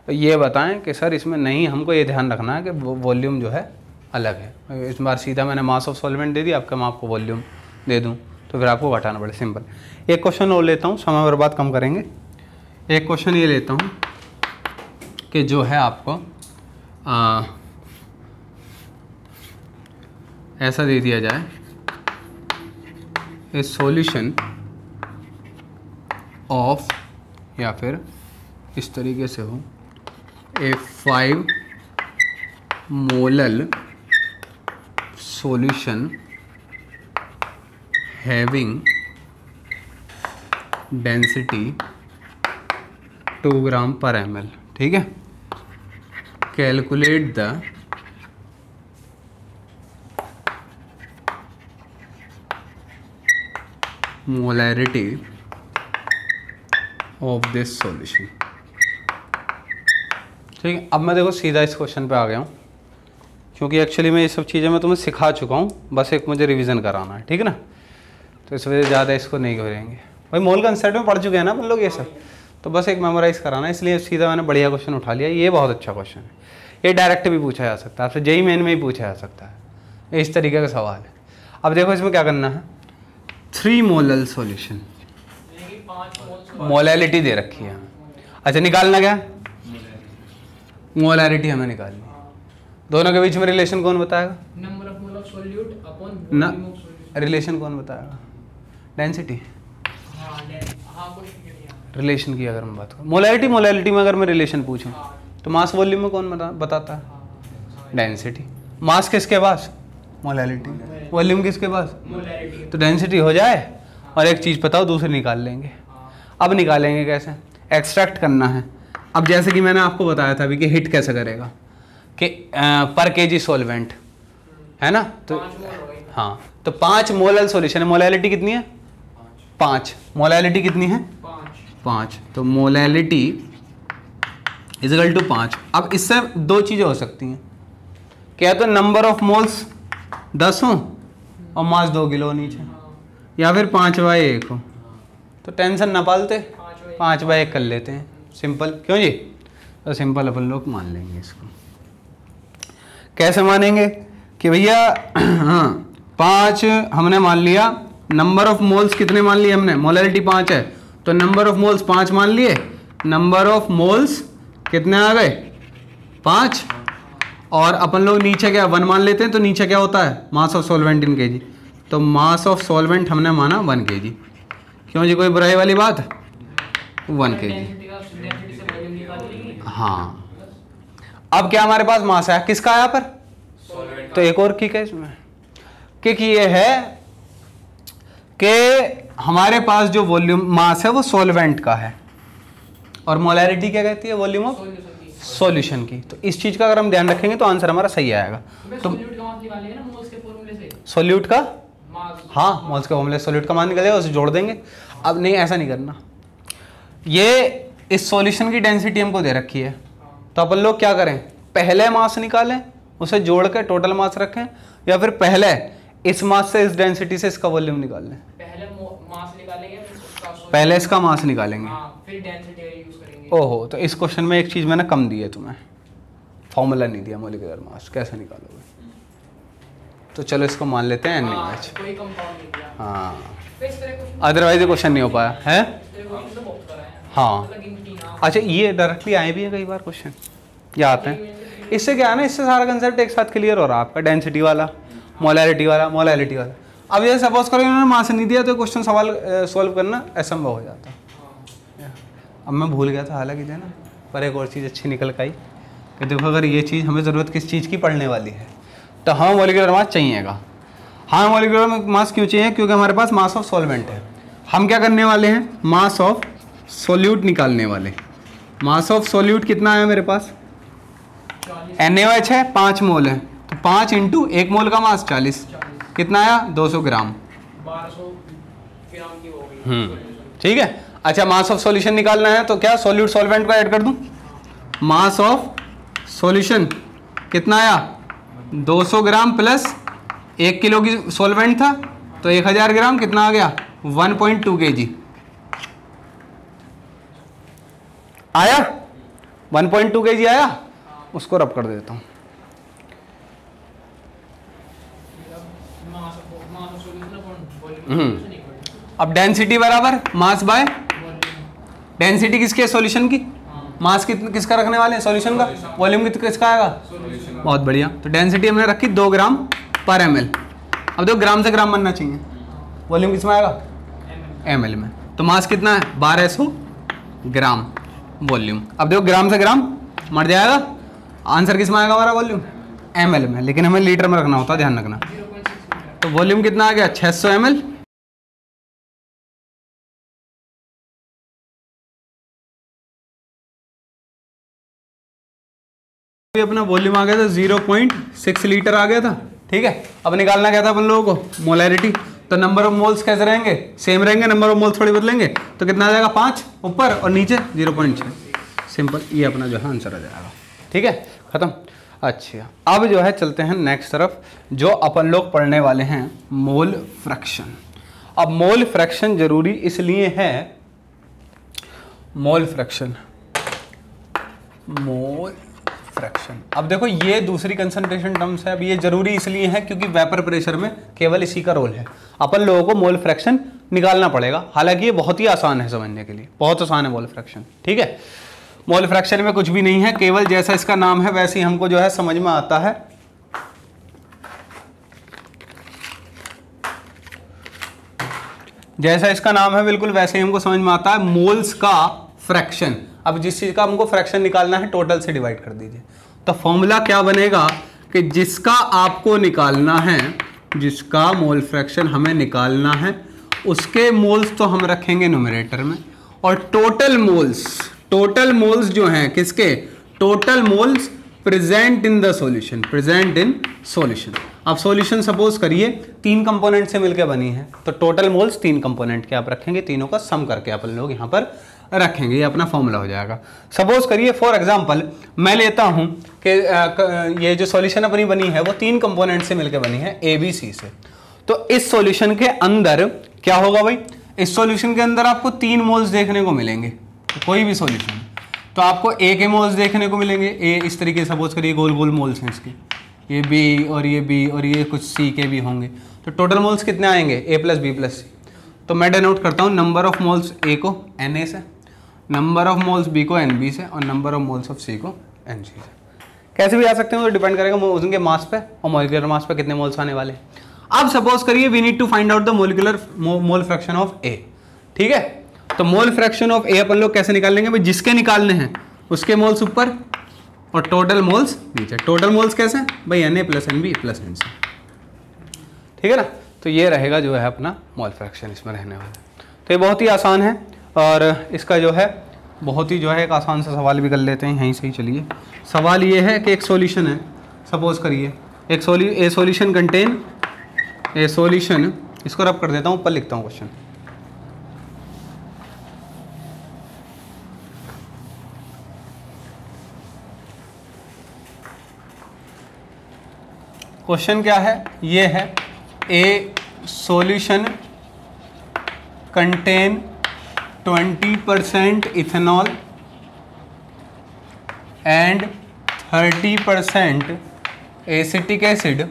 ये बताएं कि सर इसमें नहीं, हमको ये ध्यान रखना है कि वॉल्यूम जो है अलग है। इस बार सीधा मैंने मास ऑफ सॉल्वेंट दे दिया, आपका मैं आपको वॉल्यूम दे दूँ तो फिर आपको घटाना पड़े, सिंपल। एक क्वेश्चन और लेता हूँ, समय बर्बाद कम करेंगे। एक क्वेश्चन ये लेता हूँ कि जो है आपको ऐसा दे दिया जाए, ए सॉल्यूशन ऑफ, या फिर इस तरीके से हो, ए 5 मोलल सॉल्यूशन हैविंग डेंसिटी 2 ग्राम पर ml, ठीक है। Calculate the molarity of this solution, ठीक है। अब मैं देखो सीधा इस क्वेश्चन पे आ गया हूँ, क्योंकि एक्चुअली मैं ये सब चीज़ें मैं तुम्हें सिखा चुका हूँ, बस एक मुझे रिवीजन कराना है, ठीक है ना। तो इस वजह से ज़्यादा इसको नहीं करेंगे भाई, मोल कंसेप्ट में पढ़ चुके हैं ना अपन लोग ये सब, तो बस एक मेमोराइज़ कराना है, इसलिए सीधा मैंने बढ़िया क्वेश्चन उठा लिया। ये बहुत अच्छा क्वेश्चन है, ये डायरेक्ट भी पूछा जा सकता है आपसे, जेईई मेन में ही पूछा जा सकता है, इस तरीके का सवाल है। अब देखो इसमें क्या करना है, 3 मोलल सॉल्यूशन, मोलैलिटी दे रखी है हमें। अच्छा, निकालना क्या, मोलैरिटी हमें निकालनी है। दोनों के बीच में रिलेशन कौन बताएगा, number of mole of solute upon ना, वॉल्यूम ऑफ सॉल्यूट। रिलेशन कौन बताएगा, डेंसिटी, हाँ कोई रिलेशन की अगर मैं बात करूँ, मोलैरिटी में अगर मैं रिलेशन पूछूं तो मास वॉल्यूम में कौन बताता है, डेंसिटी। मास किसके पास, मोलैरिटी, वॉल्यूम किसके पास, मोलैरिटी। तो डेंसिटी हो जाए, और एक चीज़ बताओ दूसरी निकाल लेंगे। अब निकालेंगे कैसे, एक्सट्रैक्ट करना है। अब जैसे कि मैंने आपको बताया था अभी कि हिट कैसे करेगा, कि पर केजी सॉल्वेंट है ना, तो हाँ, तो 5 मोलल सॉल्यूशन है, मोलैलिटी कितनी है, 5, मोलैलिटी कितनी है, 5, तो मोलैलिटी इज इक्वल टू 5। अब इससे 2 चीज़ें हो सकती हैं, क्या तो नंबर ऑफ मोल्स 10 हो और मास 2 किलो नीचे, हाँ, या फिर 5/1 हो, तो टेंशन ना पालते 5/1 5/1 कर लेते हैं, सिंपल। क्यों जी? तो सिंपल अपन लोग मान लेंगे इसको। कैसे मानेंगे कि भैया हाँ 5 हमने मान लिया, नंबर ऑफ मोल्स कितने मान लिए हमने, मोलैरिटी 5 है तो नंबर ऑफ मोल्स 5 मान लिए, नंबर ऑफ मोल्स कितने आ गए 5, और अपन लोग नीचे क्या 1 मान लेते हैं, तो नीचे क्या होता है मास ऑफ सॉल्वेंट इन केजी, तो मास ऑफ सॉल्वेंट हमने माना 1 kg। क्यों जी, कोई बुराई वाली बात? 1 kg। डेंसिटी से वॉल्यूम निकाल लेंगे। हाँ, अब क्या हमारे पास मास है, किसका आया पर? सॉल्वेंट तो एक और किक है इसमें, किक ये है कि हमारे पास जो वॉल्यूम मास है वो सॉल्वेंट का है, और मोलैरिटी क्या कहती है, वॉल्यूम ऑफ सॉल्यूशन की। सॉल्यूशन की। तो इस चीज का अगर हम ध्यान रखेंगे तो आंसर हमारा सही आएगा। मैं तो सॉल्यूट का मास निकालेंगे ना मोल्स के फॉर्मूले से, सॉल्यूट का, मास। हाँ मोल्स का फॉर्मूला सॉल्यूट का मान निकलेगा, उसे जोड़ देंगे। अब नहीं, ऐसा नहीं करना, ये इस सॉल्यूशन की डेंसिटी हमको दे रखी है, तो अपन लोग क्या करें, पहले मास निकालें, उसे जोड़ के टोटल मास रखें, या फिर पहले इस मास से इस डेंसिटी से इसका वॉल्यूम निकाल लें। पहले मास निकालेंगे फिर उसका solution। पहले इसका मास निकालेंगे। हाँ, फिर डेंसिटी यूज करेंगे। ओहो, तो इस क्वेश्चन में एक चीज मैंने कम दी है तुम्हें, फॉर्मूला नहीं दिया मॉलिक्यूलर मास, कैसे निकालोगे? तो चलो इसको मान लेते हैं हाँ, NaOH। कोई कंपाउंड नहीं दिया। हाँ, तो इस तरह क्वेश्चन, अदरवाइज ये क्वेश्चन नहीं हो पाया है। इस तरह क्वेश्चन तो बहुत कराए हैं। हाँ। मतलब इनकी नाम। अच्छा, ये डायरेक्टली आए भी हैं कई बार क्वेश्चन, ये आते हैं। इससे क्या है ना, इससे सारा कंसेप्ट एक साथ क्लियर हो रहा है आपका, डेंसिटी वाला, मोलैरिटी वाला, मोलैरिटी वाला। अब ये सपोज करो इन्होंने मास नहीं दिया तो क्वेश्चन सवाल सॉल्व करना असंभव हो जाता। अब मैं भूल गया था हालांकि देना, पर एक और चीज़ अच्छी निकल के आई कि देखो अगर ये चीज़ हमें ज़रूरत किस चीज़ की पढ़ने वाली है, तो हमें मॉलिक्यूलर मास चाहिएगा। हाँ, मॉलिक्यूलर मास क्यों चाहिए? क्योंकि हमारे पास मास ऑफ सॉल्वेंट है। हम क्या करने वाले हैं, मास ऑफ सोल्यूट निकालने वाले। मास ऑफ सोल्यूट कितना है मेरे पास, 40, NaOH है 5 मोल है, तो 5 इंटू 1 मोल का मास 40, कितना आया 200 ग्राम। 1200 ग्राम की हो गई। ठीक है। अच्छा, मास ऑफ सॉल्यूशन निकालना है तो क्या सोल्यूट सॉल्वेंट को ऐड कर दूं, मास ऑफ सॉल्यूशन कितना आया 200 ग्राम प्लस 1 किलो की सॉल्वेंट था तो 1000 ग्राम, कितना आ गया 1.2 kg आया, 1.2 kg आया। उसको रब कर देता हूँ। मास of solution upon volume equal अब डेंसिटी बराबर मास बाय वॉल्यूम। डेंसिटी किसके, सॉल्यूशन की, मास किसका रखने वाले हैं, सॉल्यूशन का, वॉल्यूम किसका आएगा, बहुत बढ़िया। तो डेंसिटी हमने रखी 2 ग्राम पर ml। अब देखो ग्राम से ग्राम बनना चाहिए, वॉल्यूम किसमें आएगा, ml में। तो मास कितना है 1200 ग्राम वॉल्यूम। अब देखो ग्राम से ग्राम मर जाएगा, आंसर किस में आएगा हमारा, वॉल्यूम ml में, लेकिन हमें लीटर में रखना होता है, ध्यान रखना। 0.6 मीटर। तो वॉल्यूम कितना आ गया 600 ml। अपना वॉल्यूम आ गया था 0.6 लीटर आ गया था। ठीक है, अब निकालना क्या था अपन लोगों को, मोलैरिटी। तो नंबर ऑफ मोल्स कैसे रहेंगे, सेम रहेंगे, नंबर ऑफ मोल्स थोड़ी बदलेंगे, तो कितना आ जाएगा 5 ऊपर और नीचे 0.6। सिंपल, ये अपना जो है आंसर आ जाएगा। ठीक है, खत्म। अच्छा, अब जो है चलते हैं नेक्स्ट तरफ, जो अपन लोग पढ़ने वाले हैं मोल फ्रैक्शन। अब मोल फ्रैक्शन जरूरी इसलिए है, मोल फ्रैक्शन, मोल फ्रैक्शन। अब देखो ये दूसरी कंसंट्रेशन टर्म्स है। अब ये जरूरी इसलिए है क्योंकि वेपर प्रेशर में केवल इसी का रोल है। अपन लोगों को मोल फ्रैक्शन निकालना पड़ेगा, हालांकि ये बहुत ही आसान है समझने के लिए, बहुत आसान है मोल फ्रैक्शन। ठीक है, मोल फ्रैक्शन में कुछ भी नहीं है, केवल जैसा इसका नाम है वैसे ही हमको जो है समझ में आता है। जैसा इसका नाम है बिल्कुल वैसे ही हमको समझ में आता है, मोल्स का फ्रैक्शन। अब जिस चीज का हमको फ्रैक्शन निकालना है टोटल से डिवाइड कर दीजिए, तो फॉर्मूला क्या बनेगा कि जिसका आपको निकालना है, जिसका मोल फ्रैक्शन हमें निकालना है, उसके मोल्स तो हम रखेंगे न्यूमरेटर में, और टोटल मोल्स जो हैं किसके, total moles present in the solution, present in solution. अब सॉल्यूशन सपोज करिए 3 कंपोनेंट से मिलकर बनी है, तो टोटल मोल्स 3 कंपोनेंट के आप रखेंगे, तीनों का सम करके अपन लोग यहाँ पर रखेंगे, ये अपना फॉर्मूला हो जाएगा। सपोज करिए फॉर एग्जांपल मैं लेता हूँ कि ये जो सॉल्यूशन अपनी बनी है वो 3 कंपोनेंट से मिलकर बनी है ABC से। तो इस सॉल्यूशन के अंदर क्या होगा भाई, इस सॉल्यूशन के अंदर आपको 3 मोल्स देखने को मिलेंगे, तो कोई भी सॉल्यूशन तो आपको A के मोल्स देखने को मिलेंगे, A इस तरीके से सपोज करिए गोल गोल मोल्स हैं इसके, ये B और ये B और ये कुछ C के भी होंगे, तो टोटल मोल्स कितने आएंगे A + B + C। तो मैं डिनोट करता हूँ नंबर ऑफ मोल्स A को Na से, नंबर ऑफ मोल्स B को Nb से और number of moles of C को Nc से। कैसे भी आ सकते हैं, तो डिपेंड करेगा उनके मास पे और मॉलिक्यूलर मास पे कितने मोल्स आने वाले हैं। अब सपोज करिए we need to find out the molecular mole fraction of A, ठीक है। तो मोल फ्रैक्शन ऑफ A अपन लोग कैसे निकाल लेंगे भाई, जिसके निकालने हैं उसके मोल्स ऊपर और टोटल मोल्स नीचे। टोटल मोल्स कैसे भाई, Na + Nb + Nc, ठीक है ना। तो ये रहेगा जो है अपना मोल फ्रैक्शन इसमें रहने वाला। तो ये बहुत ही आसान है और इसका जो है बहुत ही जो है एक आसान सा सवाल भी कर लेते हैं यहीं से ही। चलिए सवाल ये है कि एक सॉल्यूशन है, सपोज करिए एक सॉल्यूशन कंटेन ए सॉल्यूशन, इसको रब कर देता हूँ, ऊपर लिखता हूँ क्वेश्चन। क्वेश्चन क्या है, ये है ए solution contain 20% ethanol and 30% acetic acid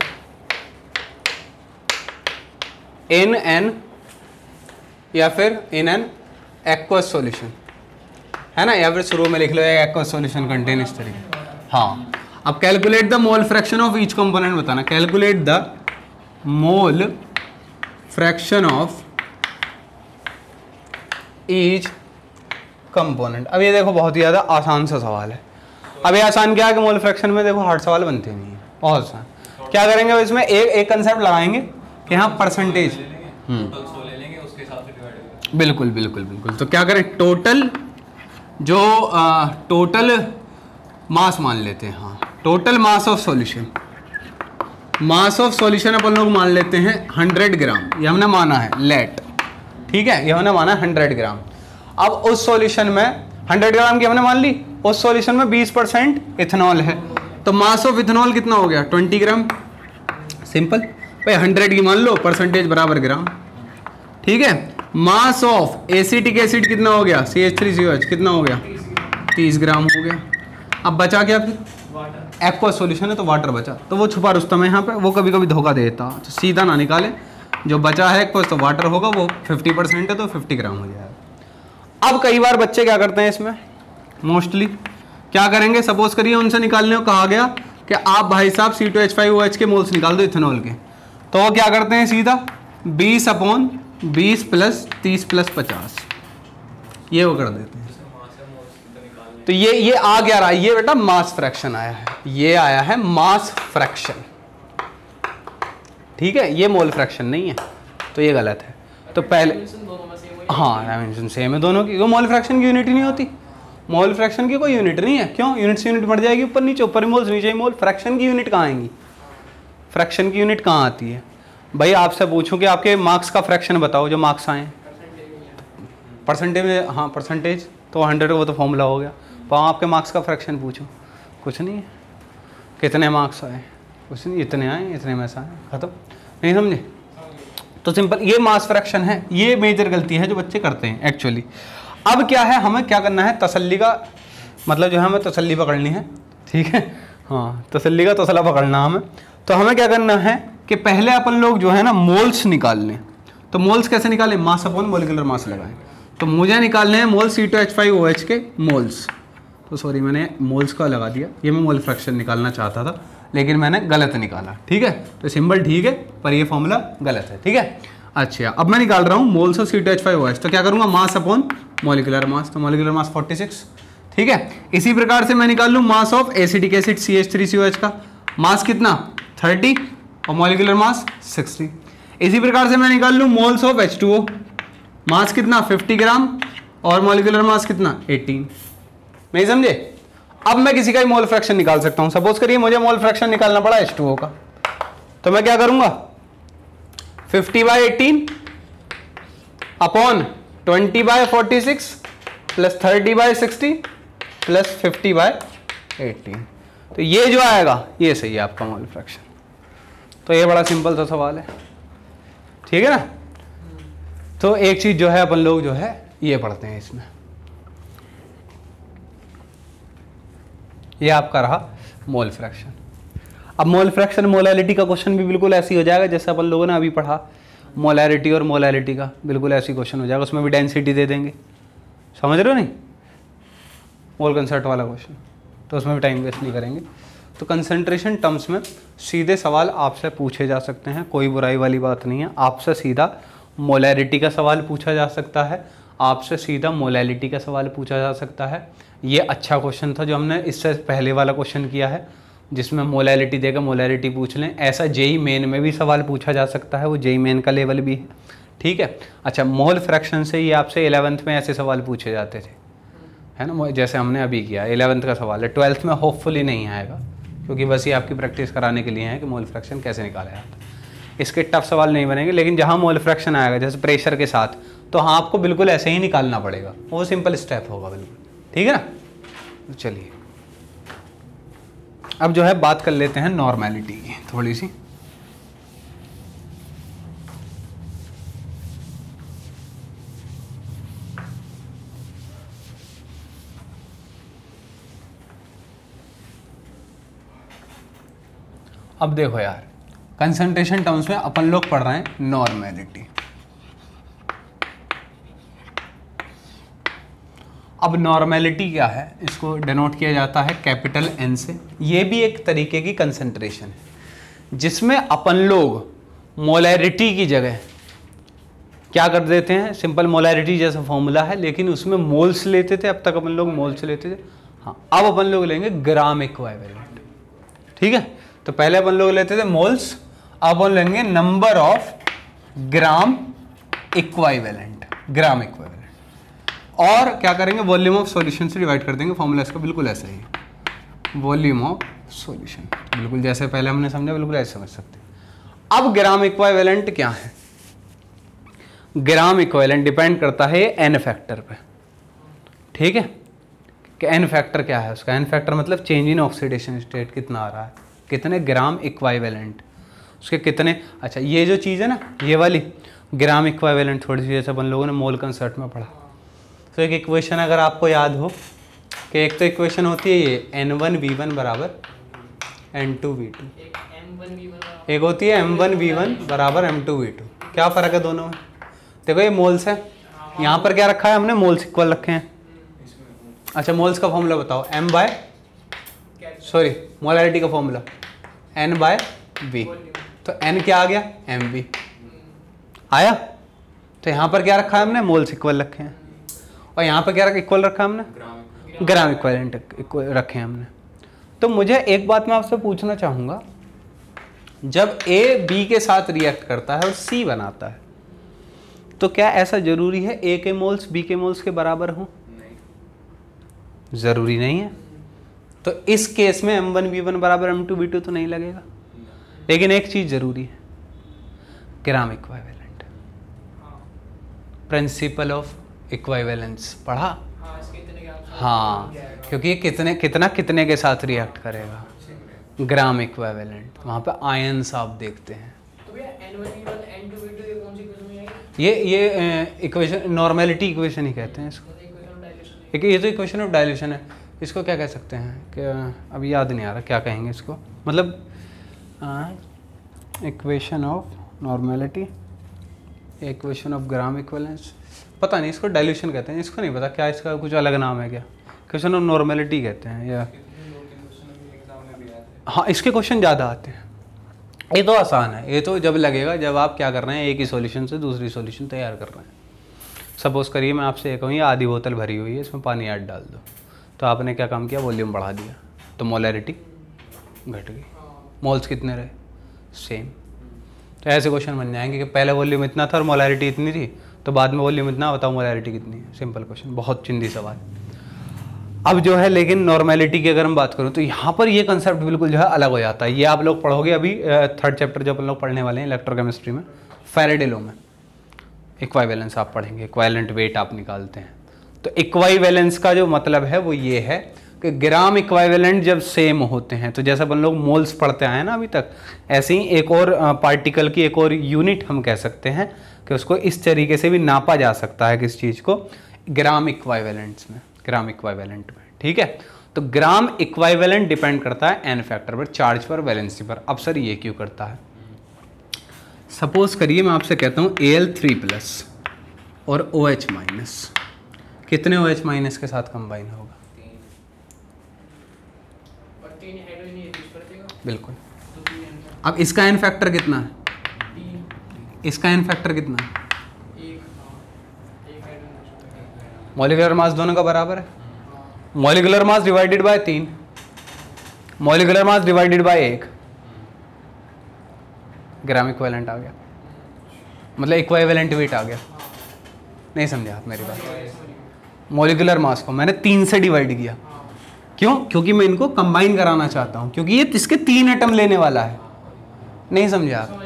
in an, या फिर इन एन एक्वस सॉल्यूशन, है ना, या फिर शुरू में लिख लो एक्वस सॉल्यूशन कंटेन इस तरीके। हाँ, अब calculate the mole fraction of each component बताना, calculate the mole fraction of each component. अब ये देखो बहुत ही ज़्यादा आसान सा सवाल है। अब ये आसान क्या है कि मोल फ्रैक्शन में देखो हार्ड सवाल बनते नहीं है, बहुत आसान। क्या करेंगे इसमें, एक कंसेप्ट लगाएंगे कि हाँ परसेंटेज, टोटल 100 ले लेंगे, उसके हिसाब से डिवाइड करेंगे। बिल्कुल बिल्कुल बिल्कुल। तो क्या करें, टोटल जो टोटल मास मान लेते हैं, हाँ total mass of solution, mass of solution अपन लोग मान लेते हैं 100 ग्राम, ये हमने माना है लेट, ठीक है, ये हमने माना है 100 ग्राम। अब उस सॉल्यूशन में 100 ग्राम की हमने मान ली, उस सॉल्यूशन में 20% इथेनॉल है, तो मास ऑफ इथेनॉल कितना हो गया 20 ग्राम। सिंपल भाई, 100 की मान लो, परसेंटेज बराबर ग्राम, ठीक है। मास ऑफ एसिटिक एसिड कितना हो गया, CH3COH कितना हो गया 30 ग्राम हो गया। अब बचा क्या, फिर एक्वा सॉल्यूशन है तो वाटर बचा, तो वो छुपा रुस्तम है यहाँ पे, वो कभी कभी धोखा देता, तो सीधा ना निकाले, जो बचा है एक्वा तो वाटर होगा, वो 50% है तो 50 ग्राम हो जाएगा। अब कई बार बच्चे क्या करते हैं इसमें, मोस्टली क्या करेंगे, सपोज करिए उनसे निकालने को कहा गया कि आप भाई साहब C2H5OH के मोल्स निकाल दो इथेनॉल के, तो वो क्या करते हैं सीधा 20/20 + 30 + 50, ये वो कर देते हैं। तो ये आ क्या रहा है, ये बेटा मास फ्रैक्शन आया है, ये आया है मास फ्रैक्शन, ठीक है, ये मोल फ्रैक्शन नहीं है, तो ये गलत है। तो पहले हाँ डायमेंशन सेम है दोनों की, वो मोल फ्रैक्शन की यूनिट ही नहीं होती, मोल फ्रैक्शन की कोई यूनिट नहीं है, क्यों, यूनिट से यूनिट बढ़ जाएगी ऊपर नीचे, ऊपर मोल्स नीचे मोल, फ्रैक्शन की यूनिट कहाँ आएंगी, फ्रैक्शन की यूनिट कहाँ आती है भाई। आपसे पूछूं कि आपके मार्क्स का फ्रैक्शन बताओ, जो मार्क्स आए परसेंटेज में, हाँ परसेंटेज तो 100 वो तो फॉर्मूला हो गया, तो आपके मार्क्स का फ्रैक्शन पूछो, कुछ नहीं है, कितने मार्क्स आए, कुछ नहीं, इतने आए, इतने में से आए, खत्म, नहीं समझे। तो सिंपल ये मास फ्रैक्शन है, ये मेजर गलती है जो बच्चे करते हैं एक्चुअली। अब क्या है, हमें क्या करना है, तसल्ली का मतलब जो है हमें तसल्ली पकड़नी है, ठीक है, हाँ तसल्ली का तसला पकड़ना हमें। तो हमें क्या करना है कि पहले अपन लोग जो है ना मोल्स निकाल लें। तो मोल्स कैसे निकालें, मास अपॉन मॉलिक्यूलर मास लगाएं। तो मुझे निकालने हैं मोल C2H5OH के मोल्स, तो सॉरी मैंने मोल्स का लगा दिया, ये मैं मोल फ्रैक्शन निकालना चाहता था लेकिन मैंने गलत निकाला, ठीक है। तो सिंबल ठीक है पर ये फॉर्मूला गलत है, ठीक है। अच्छा अब मैं निकाल रहा हूँ मोल्स ऑफ C2H5OH, तो क्या करूँगा, मास अपॉन मॉलिक्यूलर मास, तो मॉलिक्यूलर मास 46, ठीक है। इसी प्रकार से मैं निकाल लूँ mass of acetic acid CH3COH का, मास कितना 30 और मॉलिक्यूलर मास 60। इसी प्रकार से मैं निकाल लूँ मोल्स ऑफ H2O, मास कितना 50 ग्राम और मॉलिक्यूलर मास कितना 18, नहीं समझे। अब मैं किसी का ही मोल फ्रैक्शन निकाल सकता हूं, सपोज करिए मुझे मोल फ्रैक्शन निकालना पड़ा H2O का, तो मैं क्या करूंगा 50/18 अपॉन 20/46 प्लस 30/60 प्लस 50/18। तो ये जो आएगा ये सही है आपका मोल फ्रैक्शन। तो ये बड़ा सिंपल सा सवाल है, ठीक है ना। तो एक चीज जो है अपन लोग जो है ये पढ़ते हैं इसमें, ये आपका रहा मोल फ्रैक्शन। अब मोल फ्रैक्शन मोलैरिटी का क्वेश्चन भी बिल्कुल ऐसी हो जाएगा जैसे अपन लोगों ने अभी पढ़ा मोलैरिटी और मोलैरिटी का, बिल्कुल ऐसी क्वेश्चन हो जाएगा। उसमें भी डेंसिटी दे देंगे, समझ रहे हो नहीं, मोल कंसर्ट वाला क्वेश्चन। तो उसमें भी टाइम वेस्ट नहीं करेंगे। तो कंसंट्रेशन टर्म्स में सीधे सवाल आपसे पूछे जा सकते हैं, कोई बुराई वाली बात नहीं है। आपसे सीधा मोलैरिटी का सवाल पूछा जा सकता है, आपसे सीधा मोलैलिटी का सवाल पूछा जा सकता है। ये अच्छा क्वेश्चन था जो हमने इससे पहले वाला क्वेश्चन किया है जिसमें मोलैलिटी देकर मोलैरिटी पूछ लें। ऐसा जेई मेन में भी सवाल पूछा जा सकता है, वो जेई मेन का लेवल भी है, ठीक है। अच्छा, मोल फ्रैक्शन से ये आपसे 11th में ऐसे सवाल पूछे जाते थे, है ना, जैसे हमने अभी किया 11th का सवाल है। 12th में होपफुली नहीं आएगा क्योंकि बस ये आपकी प्रैक्टिस कराने के लिए है कि मोल फ्रैक्शन कैसे निकाला जाता है। इसके टफ सवाल नहीं बनेंगे, लेकिन जहाँ मोल फ्रैक्शन आएगा जैसे प्रेशर के साथ, तो हाँ आपको बिल्कुल ऐसे ही निकालना पड़ेगा, वो सिंपल स्टेप होगा बिल्कुल, ठीक है ना। तो चलिए अब जो है बात कर लेते हैं नॉर्मेलिटी की थोड़ी सी। अब देखो यार, कंसंट्रेशन टर्म्स में अपन लोग पढ़ रहे हैं नॉर्मेलिटी। अब नॉर्मेलिटी क्या है, इसको डिनोट किया जाता है कैपिटल एन से। ये भी एक तरीके की कंसंट्रेशन है जिसमें अपन लोग मोलैरिटी की जगह क्या कर देते हैं, सिंपल मोलैरिटी जैसा फॉर्मूला है लेकिन उसमें मोल्स लेते थे, अब तक अपन लोग मोल्स लेते थे। हाँ, अब अपन लोग लेंगे ग्राम इक्विवेलेंट, ठीक है। तो पहले अपन लोग लेते थे मोल्स, अब अपन लेंगे number of gram equivalent, gram equivalent. और क्या करेंगे, वॉल्यूम ऑफ सॉल्यूशन से डिवाइड कर देंगे। फॉर्मूला इसका बिल्कुल ऐसा ही, वॉल्यूम ऑफ सॉल्यूशन, बिल्कुल जैसे पहले हमने समझा बिल्कुल ऐसे समझ सकते हैं। अब ग्राम इक्विवेलेंट क्या है, ग्राम इक्विवेलेंट डिपेंड करता है एन फैक्टर पे, ठीक है। कि एन फैक्टर क्या है उसका, एन फैक्टर मतलब चेंज इन ऑक्सीडेशन स्टेट कितना आ रहा है, कितने ग्राम इक्विवेलेंट, उसके कितने। अच्छा, ये जो चीज़ है ना ये वाली ग्राम इक्विवेलेंट, थोड़ी सी जैसे अपन लोगों ने मोल कंसर्ट में पढ़ा। तो एक इक्वेशन अगर आपको याद हो कि एक तो इक्वेशन होती है ये N1V1 बराबर N2V2, एक होती है M1V1 बराबर M2V2। क्या फ़र्क है दोनों में, देखो ये मोल्स है, यहाँ पर क्या रखा है हमने, मोल्स इक्वल रखे हैं। अच्छा, मोल्स का फॉर्मूला बताओ, मोलैरिटी का फॉर्मूला N/V। तो N क्या आ गया, MV आया। तो यहाँ पर क्या रखा है हमने, मोल्स इक्वल रखे हैं, और यहाँ पर क्या इक्वल रखा है हमने, ग्राम इक्विवेलेंट रखे हैं हमने। तो मुझे एक बात मैं आपसे पूछना चाहूँगा, जब A B के साथ रिएक्ट करता है और C बनाता है, तो क्या ऐसा जरूरी है A के मोल्स B के मोल्स के बराबर हों? ज़रूरी नहीं है। तो इस केस में M1V1 बराबर M2V2 तो नहीं लगेगा, लेकिन एक चीज़ ज़रूरी है, gram equivalent, principle of equivalence पढ़ा। हाँ, क्योंकि ये कितने के साथ रिएक्ट करेगा, ग्राम इक्विवेलेंट। वहाँ पे आयंस आप देखते हैं। तो भैया N1V1 N2V2 ये कौन सी इक्वेशन में आएगी? ये इक्वेशन नॉर्मेलिटी इक्वेशन ही कहते हैं इसको। ये तो इक्वेशन ऑफ डायल्यूशन है। इसको क्या कह सकते हैं कि अभी याद नहीं आ रहा क्या कहेंगे इसको, मतलब equation of normality, equation of gram equivalence, पता नहीं, इसको डायल्यूशन कहते हैं, इसको नहीं पता क्या इसका कुछ अलग नाम है क्या, क्वेश्चन ऑफ नॉर्मेलिटी कहते हैं या। हाँ, इसके क्वेश्चन ज़्यादा आते हैं। ये तो आसान है, ये तो जब लगेगा जब आप क्या कर रहे हैं, एक ही सॉल्यूशन से दूसरी सॉल्यूशन तैयार कर रहे हैं। सपोज करिए मैं आपसे ये कहूँ ये आधी बोतल भरी हुई है, इसमें पानी ऐड डाल दो, तो आपने क्या काम किया, वॉल्यूम बढ़ा दिया, तो मोलैरिटी घट गई, मोल्स कितने रहे, सेम। तो ऐसे क्वेश्चन बन जाएंगे कि पहले वॉल्यूम इतना था और मोलैरिटी इतनी थी, तो बाद में वॉल्यूम इतना, बताओ मोलैरिटी कितनी है। सिंपल क्वेश्चन, बहुत चिंदी सवाल। अब जो है लेकिन नॉर्मेलिटी की अगर हम बात करूँ तो यहाँ पर ये कंसेप्ट बिल्कुल जो है अलग हो जाता है। ये आप लोग पढ़ोगे अभी 3rd चैप्टर जो अपन लोग पढ़ने वाले हैं इलेक्ट्रोकेमिस्ट्री में, फैराडे लॉ में इक्विवेलेंस आप पढ़ेंगे, इक्विवेलेंट वेट आप निकालते हैं। तो इक्वाइवेलेंस का जो मतलब है वो ये है कि ग्राम इक्वाइवेलेंट जब सेम होते हैं, तो जैसे अपन लोग मोल्स पढ़ते आए ना अभी तक, ऐसे ही एक और पार्टिकल की एक और यूनिट हम कह सकते हैं कि उसको इस तरीके से भी नापा जा सकता है किस चीज़ को, ग्राम इक्वाइवेलेंट्स में, ग्राम इक्वाइवेलेंट में। ठीक है, तो ग्राम इक्वाइवेलेंट डिपेंड करता है एन फैक्टर पर, चार्ज पर, वैलेंसी पर। अब सर ये क्यों करता है? सपोज करिए मैं आपसे कहता हूँ Al3+ और OH-, कितने OH- के साथ कंबाइन होगा? 3 हाइड्रोजन ये यूज करते हैं बिल्कुल। तो 3 एन अब इसका एन फैक्टर कितना है? 3 इसका एन फैक्टर कितना है? 1 हाइड्रोजन मॉलिक्यूलर मास दोनों का बराबर है। Molecular mass divided by 3, molecular mass divided by 1, gram equivalent आ गया, मतलब इक्विवेलेंट वेट आ गया। नहीं समझे आप मेरी बात? मॉलिक्यूलर मास को मैंने 3 से डिवाइड किया, क्यों? क्योंकि मैं इनको कंबाइन कराना चाहता हूं, क्योंकि ये इसके 3 एटम लेने वाला है। नहीं समझे आप?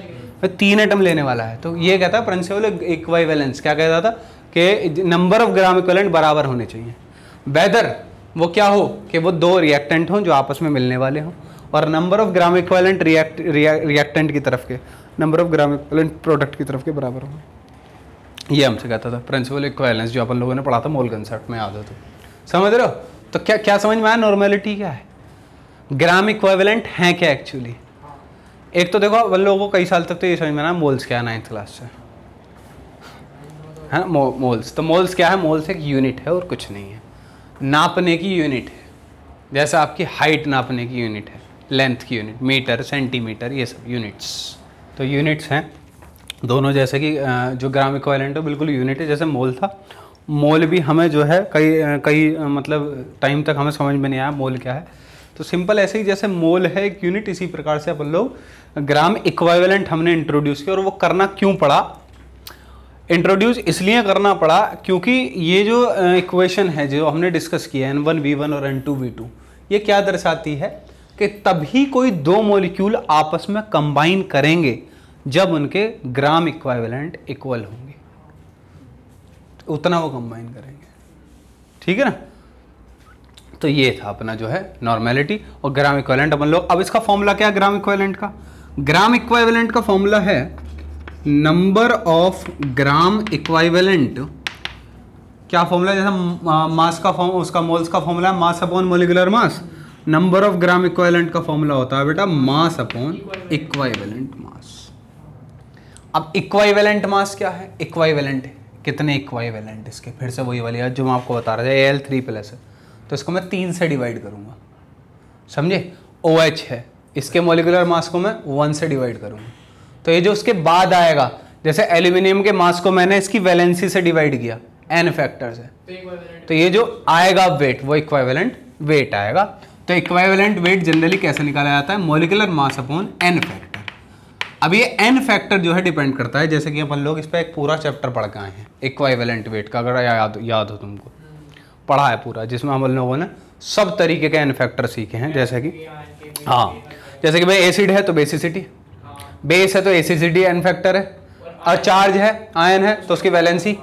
3 एटम लेने वाला है, तो ये कहता है प्रिंसिपल इक्विवेलेंस। क्या कहता था कि नंबर ऑफ ग्राम इक्विवेलेंट बराबर होने चाहिए, वेदर वो क्या हो कि वो 2 रिएक्टेंट हों जो आपस में मिलने वाले हों, और number of gram equivalent reactant की तरफ के number of gram equivalent product की तरफ के बराबर हों। ये हमसे कहता था प्रिंसिपल इक्विवेलेंस, जो अपन लोगों ने पढ़ा था मोल कंसेप्ट में, याद हो तो? समझ रहे हो? तो क्या क्या समझ में आया? नॉर्मेलिटी क्या है, ग्राम इक्विवेलेंट है क्या एक्चुअली? एक तो देखो अपन लोगों को कई साल तक तो ये समझ में आना मोल्स क्या है 9th क्लास से, है ना? मोल्स, तो मोल्स क्या है? मोल्स एक यूनिट है और कुछ नहीं है, नापने की यूनिट है। जैसे आपकी हाइट नापने की यूनिट है, लेंथ की यूनिट, मीटर, सेंटीमीटर, ये सब यूनिट्स। तो यूनिट्स हैं दोनों, जैसे कि जो ग्राम इक्विवेलेंट है बिल्कुल यूनिट है। जैसे मोल था, मोल भी हमें जो है कई मतलब टाइम तक हमें समझ में नहीं आया मोल क्या है। तो सिंपल ऐसे ही जैसे मोल है एक यूनिट, इसी प्रकार से अपन लोग ग्राम इक्विवेलेंट हमने इंट्रोड्यूस किया। और वो करना क्यों पड़ा? इंट्रोड्यूस इसलिए करना पड़ा क्योंकि ये जो इक्वेशन है जो हमने डिस्कस किया N1V1 और N2V2, ये क्या दर्शाती है कि तभी कोई 2 मॉलिक्यूल आपस में कंबाइन करेंगे जब उनके ग्राम इक्विवेलेंट इक्वल होंगे, उतना वो कंबाइन करेंगे। ठीक है ना? तो ये था अपना जो है नॉर्मेलिटी और ग्राम इक्विवेलेंट अपन लोग। अब इसका फॉर्मूला क्या है ग्राम इक्विवेलेंट का? ग्राम इक्विवेलेंट का फॉर्मूला है नंबर ऑफ ग्राम इक्विवेलेंट। क्या फॉर्मूला? जैसा मास का फॉर्म, उसका मोल्स का फॉर्मूला है mass upon molecular mass. Number of gram equivalent का फॉर्मूला होता है बेटा मास अपॉन इक्विवेलेंट मास। अब इक्विवेलेंट मास क्या है? इक्विवेलेंट कितने इक्विवेलेंट इसके, फिर से वही वाली है जो मैं आपको बता रहा था, Al3+ है तो इसको मैं 3 से डिवाइड करूंगा, समझे? OH है, इसके मॉलिक्यूलर मास को मैं 1 से डिवाइड करूंगा। तो ये जो उसके बाद आएगा, जैसे एल्यूमिनियम के मास को मैंने इसकी वैलेंसी से डिवाइड किया n फैक्टर से, तो ये जो आएगा वेट वो इक्विवेलेंट वेट आएगा। तो इक्विवेलेंट वेट जनरली कैसे निकाला जाता है? Molecular mass upon n factor. अब ये n फैक्टर जो है डिपेंड करता है, जैसे कि अपन लोग इस पर एक पूरा चैप्टर पढ़ के आए हैं इक्विवेलेंट वेट का, अगर याद हो तुमको, पढ़ा है पूरा, जिसमें हम लोगों ने सब तरीके के n फैक्टर सीखे हैं। जैसे कि हाँ, जैसे कि भाई एसिड है तो बेसिसिटी, बेस है तो एसिडिटी n फैक्टर है, और चार्ज है आयन है तो उसकी वैलेंसी,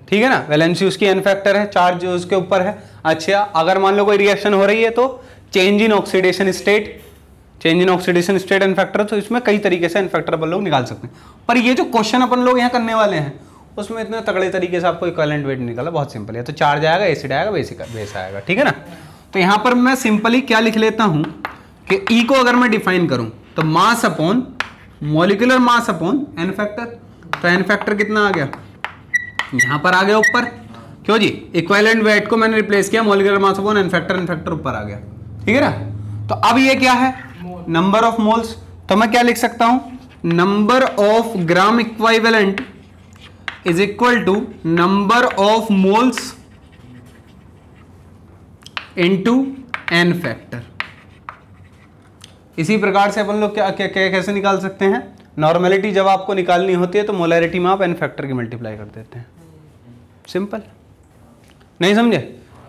ठीक है ना? वैलेंसी उसकी n फैक्टर है, चार्ज जो उसके ऊपर है। अच्छा, अगर मान लो कोई रिएक्शन हो रही है तो change in oxidation state, change in oxidation state n factor. तो इसमें कई तरीके से n फैक्टर अपन लोग निकाल सकते हैं, पर ये जो क्वेश्चन अपन लोग यहाँ करने वाले हैं उसमें इतने तगड़े तरीके से आपको इक्विवेलेंट वेट निकाला, बहुत सिंपल है। तो चार्ज आएगा, एसिड आएगा, बेस आएगा, ठीक है ना? तो यहाँ पर मैं सिंपली क्या लिख लेता हूँ कि E को अगर मैं डिफाइन करूँ तो mass upon molecular mass upon n factor. तो n फैक्टर कितना आ गया? यहाँ पर आ गया ऊपर, क्यों जी? इक्विवेलेंट वेट को मैंने रिप्लेस किया molecular mass upon n factor ऊपर आ गया, ठीक है ना? तो अब ये क्या है? Number of moles. तो मैं क्या लिख सकता हूं? Number of gram equivalent is equal to number of moles into n factor. इसी प्रकार से अपन लोग क्या कैसे निकाल सकते हैं? नॉर्मेलिटी जब आपको निकालनी होती है तो मोलैरिटी में आप n फैक्टर की मल्टीप्लाई कर देते हैं, सिंपल। नहीं समझे?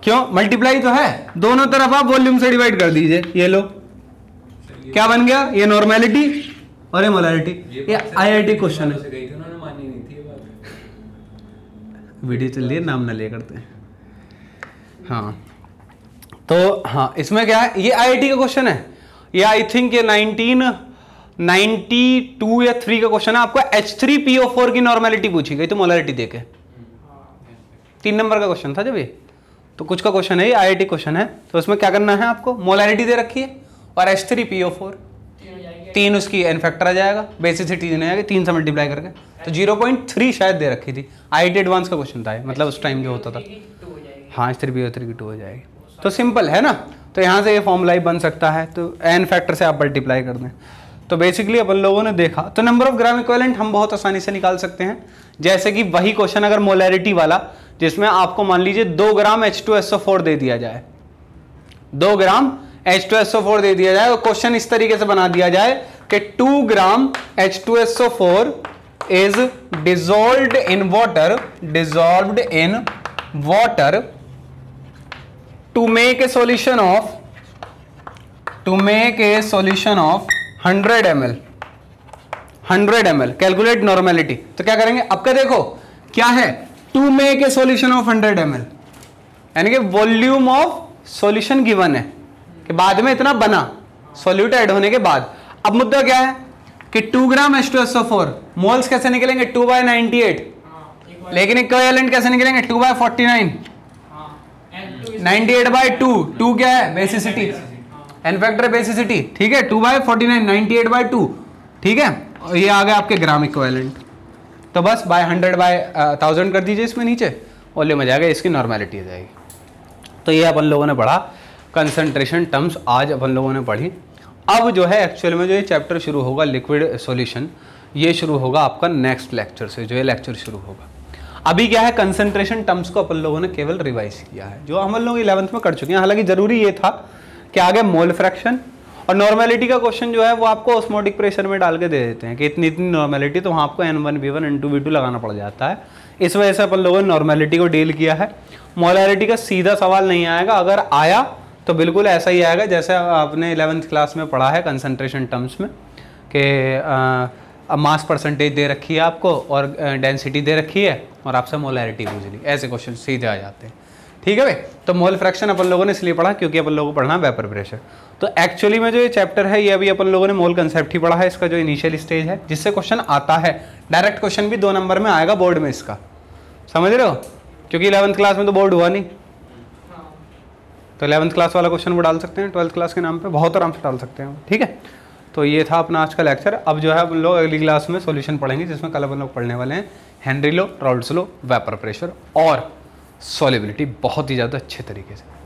क्यों? मल्टीप्लाई तो है, दोनों तरफ आप वॉल्यूम से डिवाइड कर दीजिए। ये लो, क्या बन गया? ये नॉर्मेलिटी और ये मोलैरिटी। ये IIT क्वेश्चन है, वीडियो चल रही है, नाम ना ले करते हैं। हाँ तो हाँ इसमें क्या है, ये आईआईटी का क्वेश्चन है, ये आई थिंक ये 1992 या 3 का क्वेश्चन है। आपको H3PO4 की नॉर्मेलिटी पूछी गई तो मोलरिटी देके 3 नंबर का क्वेश्चन था जब ये, तो कुछ का क्वेश्चन है ये, आईआईटी क्वेश्चन है। तो उसमें क्या करना है आपको, मोलरिटी दे रखी है और H3PO4 3 उसकी एन फैक्टर आ जाएगा, बेसिसिटी नहीं आएगी 3 से मल्टीप्लाई करके, तो 0.3 शायद दे रखी थी। आईआईटी एडवांस का क्वेश्चन था मतलब उस टाइम जो होता था। हाँ H3PO3 की 2 हो जाएगी, तो सिंपल है ना। तो यहाँ से ये फॉर्मूला ही बन सकता है, तो एन फैक्टर से आप मल्टीप्लाई कर दें। तो बेसिकली अपन लोगों ने देखा तो नंबर ऑफ ग्राम इक्विवेलेंट हम बहुत आसानी से निकाल सकते हैं। जैसे कि वही क्वेश्चन अगर मोलैरिटी वाला, जिसमें आपको मान लीजिए 2 ग्राम H2SO4 दे दिया जाए, 2 ग्राम H2SO4 दे दिया जाए और क्वेश्चन इस तरीके से बना दिया जाए कि 2 gram H2SO4 is dissolved in water to make a solution of 100 ml calculate normality. तो क्या करेंगे, अब का देखो क्या है, to make a solution of 100 ml, यानी कि वॉल्यूम ऑफ सॉल्यूशन गिवन है कि बाद में इतना बना सॉल्यूट ऐड होने के बाद। अब मुद्दा क्या है कि 2 ग्राम H2SO4 मोल्स कैसे निकलेंगे 2/98, लेकिन इक्विवेलेंट कैसे निकलेंगे 2/49, 98/2, 2 क्या है बेसिसिटी, एन फैक्टर बेसिसिटी, ठीक है 2/49, 98/2, ठीक है। और ये आ गया आपके ग्राम इक्विवेलेंट। तो बस बाय 100/1000 कर दीजिए इसमें नीचे, वॉल्यूम आ जाएगा, इसकी नॉर्मेलिटी आ जाएगी। तो ये अपन लोगों ने पढ़ा कंसंट्रेशन टर्म्स, आज अपन लोगों ने पढ़ी। अब जो है एक्चुअल में जो ये चैप्टर शुरू होगा लिक्विड सॉल्यूशन, ये शुरू होगा आपका नेक्स्ट लेक्चर से, जो ये लेक्चर शुरू होगा। अभी क्या है, कंसंट्रेशन टर्म्स को अपन लोगों ने केवल रिवाइज किया है, जो हम लोग 11th में कर चुके हैं। हालांकि जरूरी ये था कि आगे मोल फ्रैक्शन और नॉर्मेलिटी का क्वेश्चन जो है वो आपको ऑस्मोटिक प्रेशर में डाल के दे देते हैं कि इतनी इतनी नॉर्मेलिटी, तो वहाँ आपको N1V1 N2V2 लगाना पड़ जाता है। इस वजह से अपन लोगों ने नॉर्मेलिटी को डील किया है। मोलैरिटी का सीधा सवाल नहीं आएगा, अगर आया तो बिल्कुल ऐसा ही आएगा जैसे आपने 11th क्लास में पढ़ा है कंसंट्रेशन टर्म्स में, कि मास परसेंटेज दे रखी है आपको और डेंसिटी दे रखी है और आपसे मोलैरिटी पूछ ली, ऐसे क्वेश्चन सीधे आ जाते हैं। ठीक है भाई, तो मोल फ्रैक्शन अपन लोगों ने इसलिए पढ़ा क्योंकि अपन लोगों को पढ़ना वेपर प्रेशर। तो एक्चुअली में जो ये चैप्टर है ये अभी अपन लोगों ने मोल कंसेप्ट ही पढ़ा है, इसका जो इनिशियल स्टेज है, जिससे क्वेश्चन आता है। डायरेक्ट क्वेश्चन भी 2 नंबर में आएगा बोर्ड में इसका, समझ रहे हो, क्योंकि 11th क्लास में तो बोर्ड हुआ नहीं, तो 11th क्लास वाला क्वेश्चन वो डाल सकते हैं 12th क्लास के नाम पे, बहुत आराम से डाल सकते हैं। ठीक है, तो ये था अपना आज का लेक्चर। अब जो है हम लोग अगली क्लास में सॉल्यूशन पढ़ेंगे, जिसमें कल अपन लोग पढ़ने वाले हैं Henry law, Raoult's law, vapour pressure और सॉल्युबिलिटी बहुत ही ज़्यादा अच्छे तरीके से।